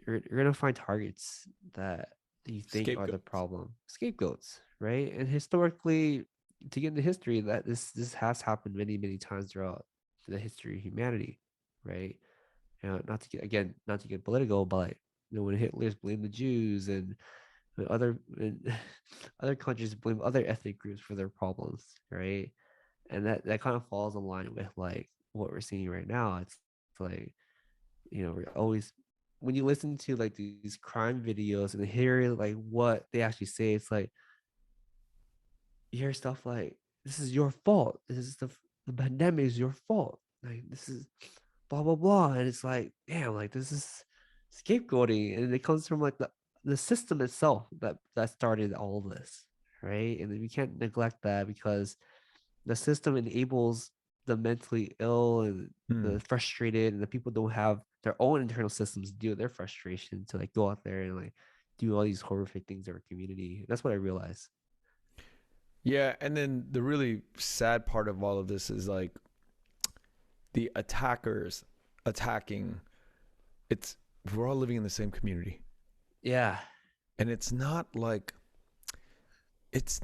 you're gonna find targets that you think are the Scapegoats. problem, scapegoats, right? And historically, to get into history, that this has happened many times throughout the history of humanity, right? Not to get political, but like, when Hitler's blamed the Jews, and and other countries blame other ethnic groups for their problems, right? And that kind of falls in line with like what we're seeing right now. It's like, we're always, when you listen to like these crime videos and hear like what they actually say, it's like you hear stuff like, this is your fault, this is the pandemic is your fault, like this is blah blah blah. And it's like, damn, like this is scapegoating, and it comes from like the system itself that started all of this, right? And we can't neglect that, because the system enables the mentally ill and Hmm. the frustrated, and the people don't have their own internal systems to deal with their frustration, to like go out there and like do all these horrific things in our community. That's what I realized. Yeah, and then the really sad part of all of this is like the attackers attacking. It's we're all living in the same community, Yeah. and it's not like it's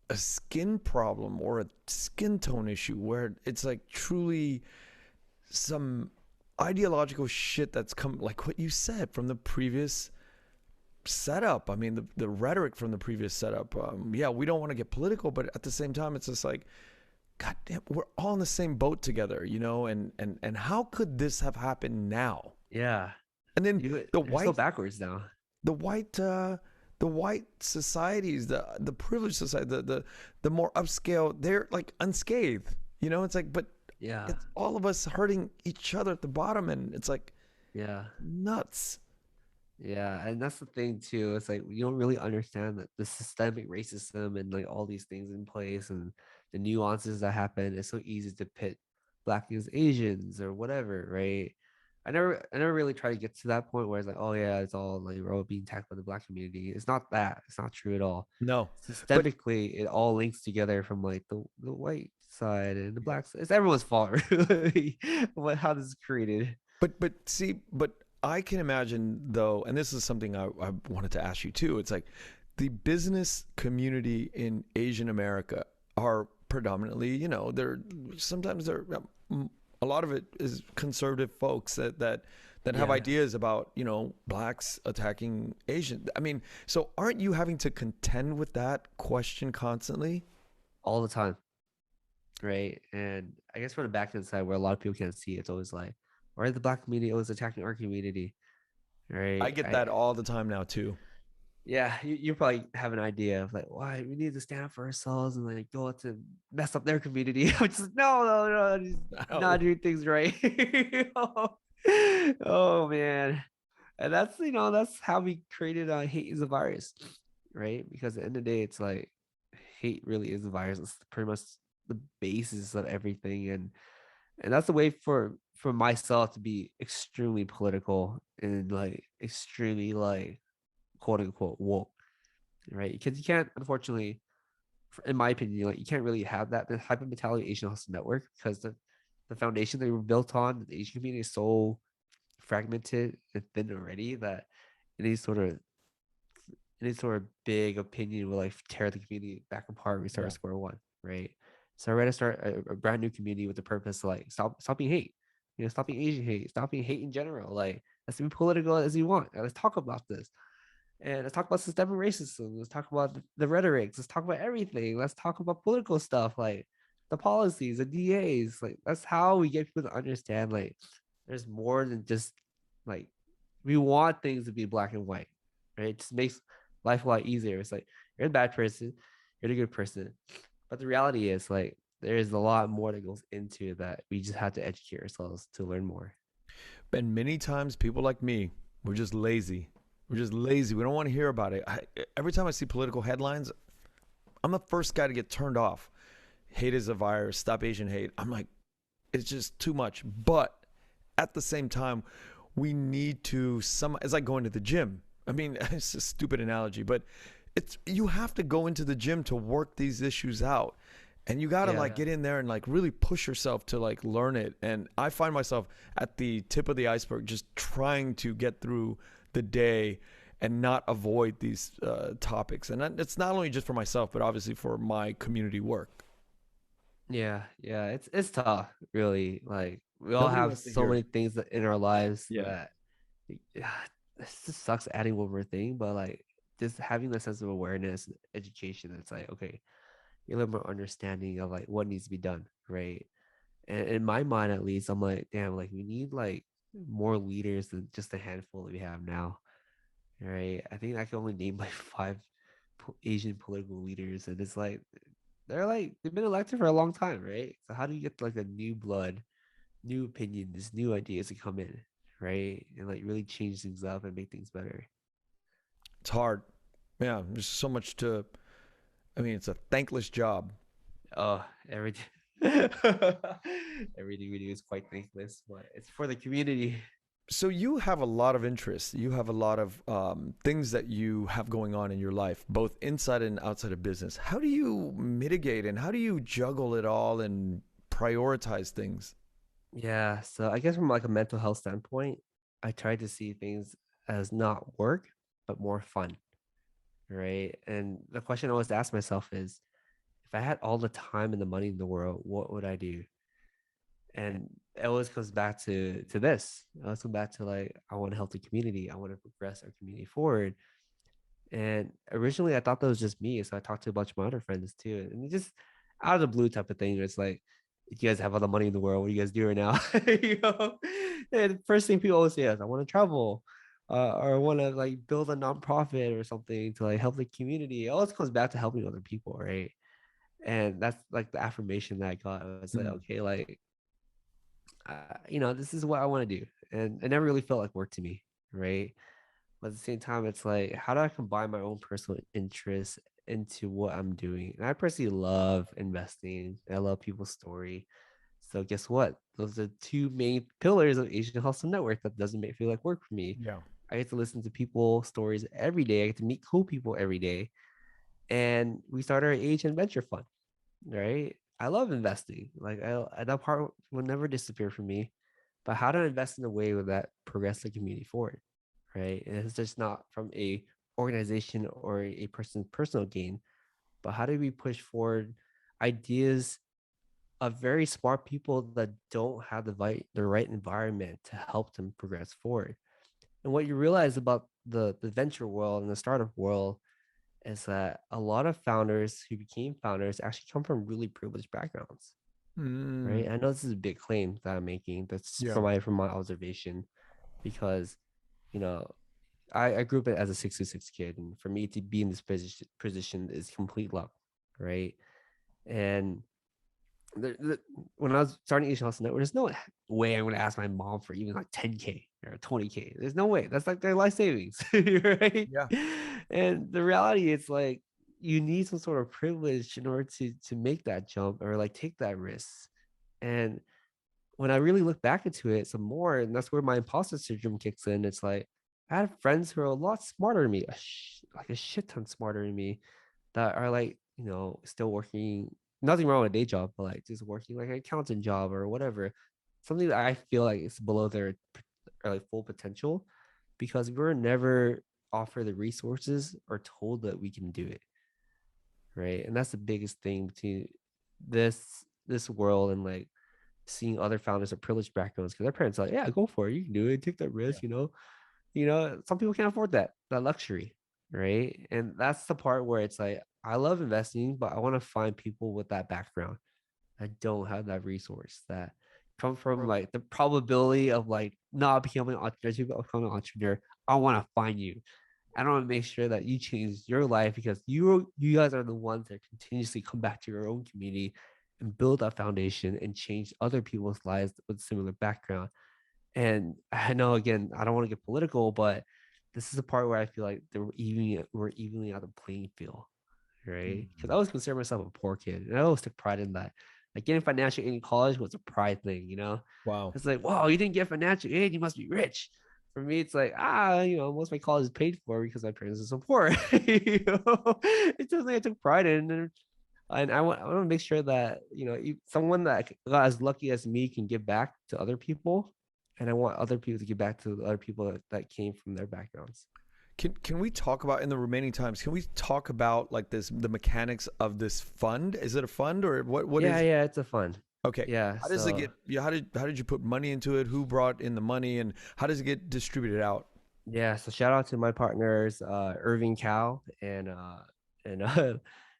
a skin problem or a skin tone issue where it's like truly some ideological shit that's come, like what you said, from the previous setup. I mean, the rhetoric from the previous setup. Yeah, we don't want to get political, but at the same time, it's just like, God damn, we're all in the same boat together, and how could this have happened now? Yeah. And then the They're so white, backwards now. the white, the white societies, the privileged society, the more upscale, they're like unscathed. It's like, but Yeah. it's all of us hurting each other at the bottom, and it's like Yeah. nuts. Yeah, and that's the thing too. It's like you don't really understand that the systemic racism and like all these things in place, and the nuances that happen. It's so easy to pit black against Asians or whatever, right? I never really try to get to that point where it's like, oh yeah, it's all like we're all being attacked by the black community. It's not that. It's not true at all. No, but Systemically, it all links together from like the white side and the black side. It's everyone's fault, really. How this is created. but I can imagine though, and this is something I wanted to ask you too. It's like the business community in Asian America are predominantly, they're a lot of it is conservative folks that have Yeah, ideas about, blacks attacking Asian. I mean, so aren't you having to contend with that question constantly? all the time. Right? And I guess from the back end side, where a lot of people can't see, it's always like, why the black community always attacking our community, I right? get that all the time now too. Yeah, you probably have an idea of like why we need to stand up for ourselves and like go out to mess up their community. I'm just no, just not No. doing things right. oh, oh, man, and that's how we created hate is a virus, right? Because at the end of the day, it's like hate really is a virus. It's pretty much the basis of everything, and that's the way for myself to be extremely political and like extremely like quote unquote woke, right? Because you can't, unfortunately, in my opinion, like you can't really have that type of mentality Asian Hustle Network, because the foundation they were built on, the Asian community, is so fragmented and thin already that any sort of any sort of big opinion will like tear the community back apart. We start Yeah. at square one, right? So I ready to start a brand new community with the purpose to like stop being hate, stop being Asian hate, stop being hate in general. Like let's be political as you want. Let's talk about this. And let's talk about systemic racism. Let's talk about the rhetorics. Let's talk about everything. Let's talk about political stuff, like the policies, the DAs. Like that's how we get people to understand like there's more than just like we want things to be black and white, right? It just makes life a lot easier. It's like you're a bad person, you're a good person, but the reality is like there is a lot more that goes into that. We just have to educate ourselves to learn more. And many times people like me, we're just lazy. We're just lazy. We don't want to hear about it. Every time I see political headlines, I'm the first guy to get turned off. Hate is a virus. Stop Asian hate. I'm like, it's just too much. But at the same time, we need to it's like going to the gym. I mean, it's a stupid analogy, but you have to go into the gym to work these issues out. And you got to like get in there and like really push yourself to like learn it. And I find myself at the tip of the iceberg, just trying to get through the day and not avoid these topics. And it's not only just for myself, but obviously for my community work. Yeah, it's tough, really. Like we all Nobody have wants to so hear many it. things that in our lives Yeah. that yeah, this just sucks adding one more thing, but like just having the sense of awareness and education, it's like, okay, you're a little more understanding of like what needs to be done, right? And in my mind, at least, I'm like, damn, like we need like more leaders than just a handful that we have now, right? I think I can only name like five Asian political leaders, and it's like they've been elected for a long time, right? So how do you get like a new blood, new opinions, new ideas to come in, right? And like really change things up and make things better. It's hard. Yeah. There's so much I mean, it's a thankless job. Oh, everything everything we do is quite thankless, but it's for the community. So you have a lot of interests. You have a lot of things that you have going on in your life, both inside and outside of business. How do you mitigate and how do you juggle it all and prioritize things? Yeah, so I guess from like a mental health standpoint, I try to see things as not work, but more fun, right? And the question I always ask myself is, if I had all the time and the money in the world, what would I do? And it always comes back to this. It always comes back to like, I want to help the community. I want to progress our community forward. And originally, I thought that was just me, so I talked to a bunch of my other friends too, and just out of the blue type of thing. It's like, you guys have all the money in the world. What do you guys do right now? you know, and the first thing people always say is, "I want to travel, or I want to like build a nonprofit or something to like help the community." It always comes back to helping other people, right? And that's like the affirmation that I got. I was like, Mm. okay, like, this is what I want to do, and it never really felt like work to me, right? But at the same time, it's like, how do I combine my own personal interests into what I'm doing? And I personally love investing. I love people's story. So guess what? Those are two main pillars of Asian Hustle Network that doesn't make feel like work for me. Yeah. I get to listen to people stories every day. I get to meet cool people every day. And we started our Asian Venture Fund, right? I love investing. Like that part will never disappear from me. But how to invest in a way that progress the community forward, right? And it's just not from a organization or a person's personal gain, but how do we push forward ideas of very smart people that don't have the right environment to help them progress forward? And what you realize about the venture world and the startup world is that a lot of founders who became founders actually come from really privileged backgrounds, Mm. right? I know this is a big claim that I'm making. That's Yeah. from my observation, because you know I grew up as a 626 kid, and for me to be in this position is complete luck, right? And when I was starting Asian Hustle Network, there's no way I'm going to ask my mom for even like 10K or 20K. There's no way. That's like their life savings, right? Yeah. And the reality is like, you need some sort of privilege in order to make that jump or like take that risk. And when I really look back into it some more, and that's where my imposter syndrome kicks in. It's like I had friends who are a lot smarter than me, like a shit ton smarter than me, that are like, still working. Nothing wrong with a day job, but like just working like an accountant job or whatever, something that I feel like is below their or like full potential, because we were never offered the resources or told that we can do it, right? And that's the biggest thing between this world and like seeing other founders of privileged backgrounds, because their parents are like, yeah, go for it, you can do it, take that risk. Some people can't afford that luxury, right? And that's the part where it's like, I love investing, but I want to find people with that background that don't have that resource, that come from like the probability of like not becoming an entrepreneur, but becoming an entrepreneur. I want to find you. I want to make sure that you change your life, because you guys are the ones that continuously come back to your own community and build that foundation and change other people's lives with similar background. And I know, again, I don't want to get political, but this is the part where I feel like we're evenly on the playing field, right? Because I Mm. always consider myself a poor kid, and I always took pride in that. Like getting financial aid in college was a pride thing, you know. Wow. It's like, wow, you didn't get financial aid, you must be rich. For me, it's like, most of my college is paid for because my parents are so poor. It's something I took pride in, and I want to make sure that someone that got as lucky as me can give back to other people, and I want other people to give back to the other people that came from their backgrounds. Can we talk about in the remaining times? Can we talk about like the mechanics of this fund? Is it a fund or what Yeah, is? yeah, it's a fun. Okay. Yeah, How does it so get? Yeah. How did you put money into it? Who brought in the money, and how does it get distributed out? yeah, so shout out to my partners, Irving Cow and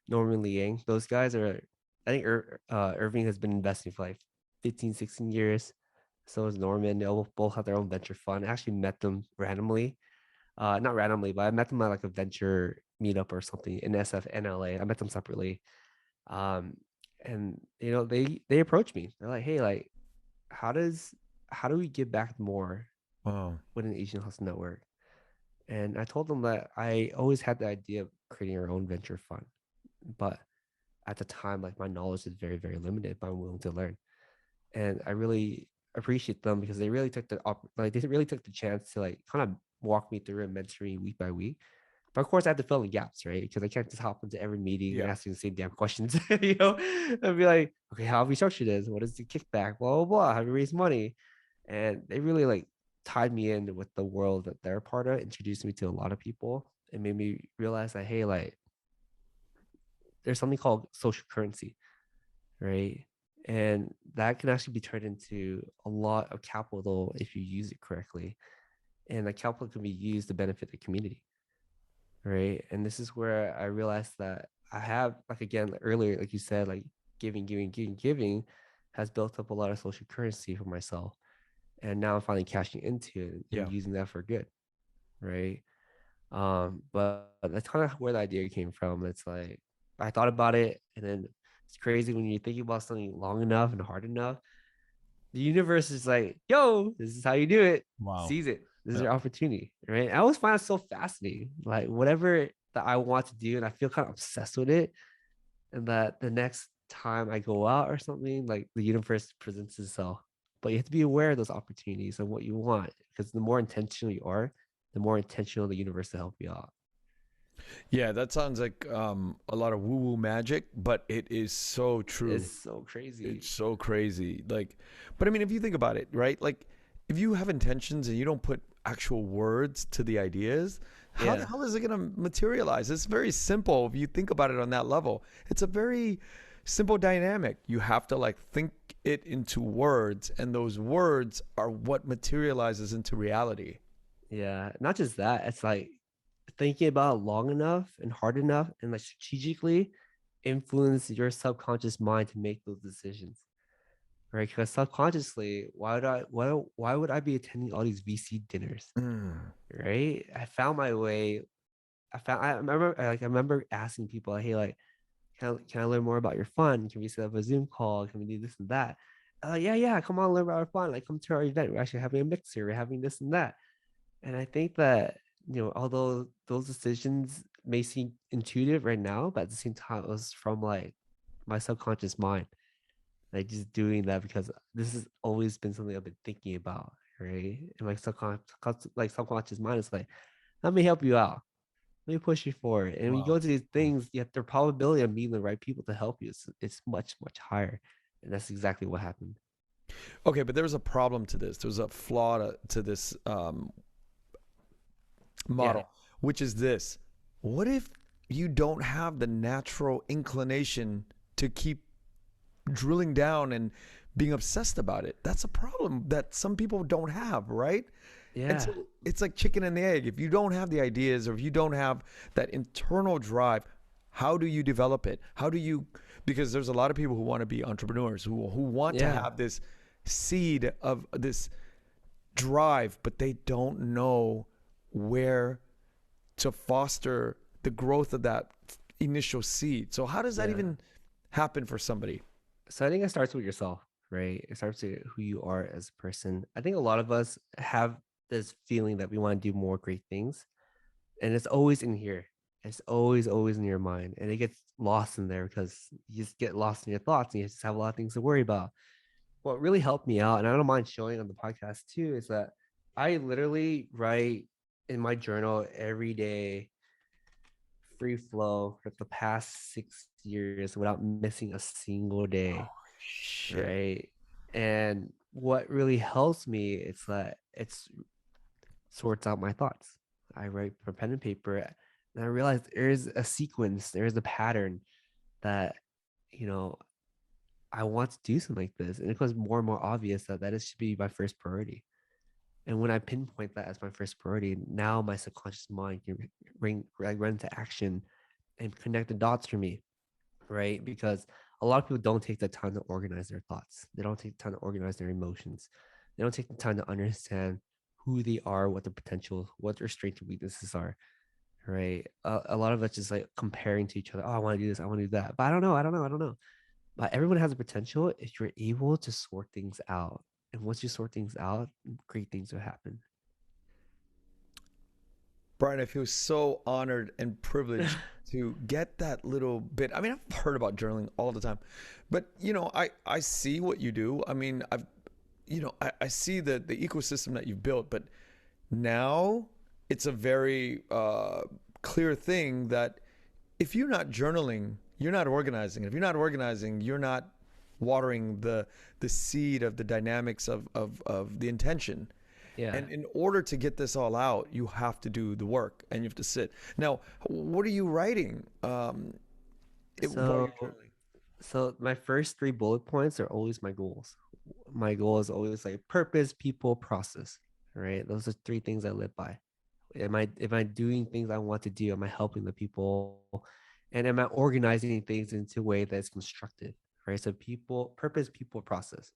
Norman Liang. Those guys are, I think Irving has been investing for like 15, 16 years. So is Norman. They both have their own venture fund. I actually met them randomly. Not randomly, but I met them at like a venture meetup or something in SF in LA. I met them separately. Um, and they approached me. They're like, hey, like, how does how do we give back more Wow. with an Asian Hustle Network? And I told them that I always had the idea of creating our own venture fund, but at the time, like my knowledge is very, very limited, but I'm willing to learn. And I really appreciate them because they really took they really took the chance to like kind of walk me through and mentor me week by week. But of course, I have to fill in gaps, right? Because I can't just hop into every meeting and Yeah. ask you the same damn questions, I'd be like, okay, how have we structured this? What is the kickback? Blah blah blah. How do we raise money? And they really like tied me in with the world that they're part of, introduced me to a lot of people, and made me realize that hey, like there's something called social currency, right? And that can actually be turned into a lot of capital if you use it correctly. And the capital can be used to benefit the community, right? And this is where I realized that I have, like, again, like earlier, like you said, like giving has built up a lot of social currency for myself. And now I'm finally cashing into it and Yeah. using that for good, right? But that's kind of where the idea came from. It's like I thought about it, and then it's crazy when you're thinking about something long enough and hard enough. The universe is like, yo, this is how you do it. Wow. Seize it. This is Yeah. your opportunity, right? I always find it so fascinating. Like whatever that I want to do, and I feel kind of obsessed with it. And that the next time I go out or something, like the universe presents itself. But you have to be aware of those opportunities and what you want, because the more intentional you are, the more intentional the universe to help you out. Yeah, that sounds like a lot of woo-woo magic, but it is so It's true. so crazy. It's so crazy. Like, but I mean, if you think about it, right? Like, if you have intentions and you don't put actual words to the ideas, how the Yeah. hell is it going to materialize? It's very simple if you think about it on that level. It's a very simple dynamic. You have to like think it into words, and those words are what materializes into reality. Yeah. Not just that, it's like thinking about it long enough and hard enough and like strategically influence your subconscious mind to make those decisions. Right. Because subconsciously, why would I be attending all these VC dinners? Mm. Right. I found my way. I remember asking people, hey, like, can I learn more about your fund? Can we set up a Zoom call? Can we do this and that? Yeah, yeah, come on, learn about our fund. Like, come to our event. We're actually having a mixer. We're having this and that. And I think that, although those decisions may seem intuitive right now, but at the same time, it was from like my subconscious mind, like just doing that because this has always been something I've been thinking about, right? And subconscious mind is like, let me help you out. Let me push you forward. And when you Wow. go to these things, yet the probability of meeting the right people to help you is much, much higher. And that's exactly what happened. Okay, but there's a problem to this. There's a flaw to this Yeah. model, which is this. What if you don't have the natural inclination to keep drilling down and being obsessed about it? That's a problem that some people don't have, right? And Yeah. so it's like chicken and the egg. If you don't have the ideas or if you don't have that internal drive, how do you develop it? How do you, because there's a lot of people who want to be entrepreneurs, who want to Yeah. have this seed of this drive, but they don't know where to foster the growth of that initial seed. So how does that Yeah. even happen for somebody? So I think it starts with yourself, right? It starts with who you are as a person. I think a lot of us have this feeling that we want to do more great things, and it's always in here. It's always in your mind, and it gets lost in there because you just get lost in your thoughts, and you just have a lot of things to worry about. What really helped me out, and I don't mind showing on the podcast too, is that I literally write in my journal every day, free flow for the past 6 years without missing a single day, Shit. right? And what really helps me is that it's sorts out my thoughts. I write for pen and paper, and I realize there's a sequence, there's a pattern that, you know, I want to do something like this. And it becomes more and more obvious that that should be my first priority. And when I pinpoint that as my first priority, now my subconscious mind can run into action and connect the dots for me, right? Because a lot of people don't take the time to organize their thoughts. They don't take the time to organize their emotions. They don't take the time to understand who they are, what their potential, what their strengths and weaknesses are, right? A lot of us just like comparing to each other. Oh, I want to do this. I want to do that. But I don't know. But everyone has a potential if you're able to sort things out. And once you sort things out, great things will happen. Bryan, I feel so honored and privileged to get that little bit. I mean, I've heard about journaling all the time, but I see what you do. I mean, I see the ecosystem that you've built, but now it's a very clear thing that if you're not journaling, you're not organizing. If you're not organizing, you're not watering the seed of the dynamics of the intention. Yeah. And in order to get this all out, you have to do the work and you have to sit. Now, what are you writing? While you're journaling? So my first 3 bullet points are always my goals. My goal is always like purpose, people, process. Right. Those are 3 things I live by. Am I doing things I want to do? Am I helping the people? And am I organizing things into a way that's constructive? Right. So people, purpose, people, process.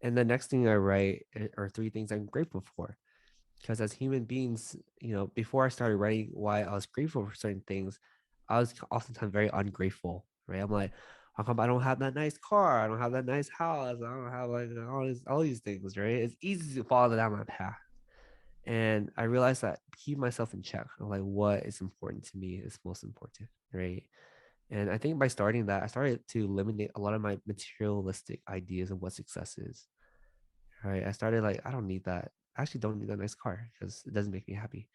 And the next thing I write are 3 things I'm grateful for. Because as human beings, before I started writing why I was grateful for certain things, I was oftentimes very ungrateful, right? I'm like, how come I don't have that nice car? I don't have that nice house. I don't have like all these things, right? It's easy to follow down my path. And I realized that keep myself in check. I'm like, what is important to me is most important, right? And I think by starting that, I started to eliminate a lot of my materialistic ideas of what success is. Right. I started like, I don't need that. I actually don't need that nice car because it doesn't make me happy.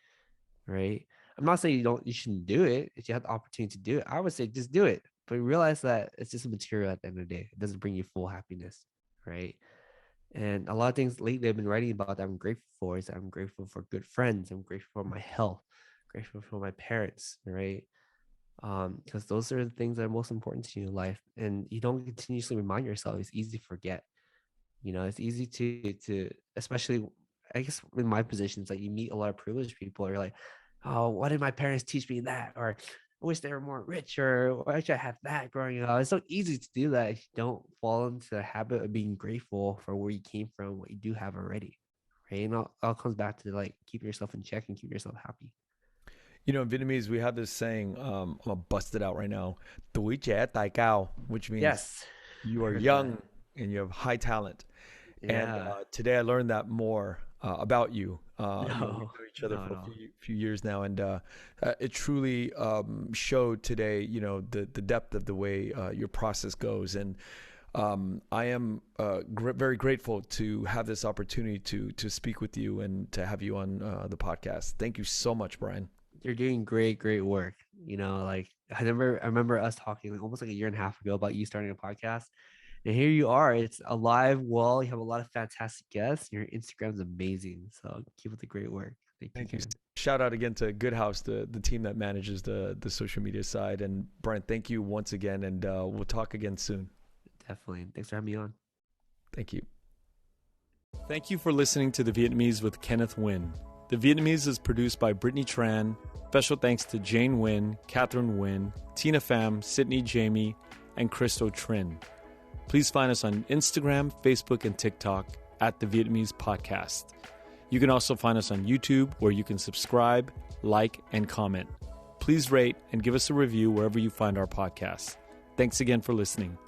Right. I'm not saying you shouldn't do it. If you have the opportunity to do it, I would say just do it. But realize that it's just a material at the end of the day. It doesn't bring you full happiness. Right. And a lot of things lately I've been writing about that I'm grateful for is that I'm grateful for good friends. I'm grateful for my health, grateful for my parents. Right. Because those are the things that are most important to you in life. And you don't continuously remind yourself. It's easy to forget. It's easy to especially I guess in my positions, like you meet a lot of privileged people, or you're like, oh, why did my parents teach me that? Or I wish they were more rich, or why should I have that growing up? It's so easy to do that if you don't fall into the habit of being grateful for where you came from, what you do have already. Right. And all comes back to like keep yourself in check and keep yourself happy. In Vietnamese, we have this saying, I'm going to bust it out right now, "Tuổi trẻ tài cao," which means Yes. you are young and you have high talent. Yeah. And today I learned that more about you. We know each other for no. a few years now, and it truly showed today, the depth of the way your process goes. And I am very grateful to have this opportunity to speak with you and to have you on the podcast. Thank you so much, Bryan. You're doing great work. Like I remember us talking like almost like a year and a half ago about you starting a podcast. And here you are. It's alive. Well, you have a lot of fantastic guests. Your Instagram's amazing. So keep up the great work. Thank you. Shout out again to Good House, the team that manages the social media side. And Bryan, thank you once again. And we'll talk again soon. Definitely. Thanks for having me on. Thank you. Thank you for listening to The Vietnamese with Kenneth Nguyen. The Vietnamese is produced by Brittany Tran. Special thanks to Jane Nguyen, Catherine Nguyen, Tina Pham, Sydney Jamie, and Christo Trin. Please find us on Instagram, Facebook, and TikTok at The Vietnamese Podcast. You can also find us on YouTube, where you can subscribe, like, and comment. Please rate and give us a review wherever you find our podcast. Thanks again for listening.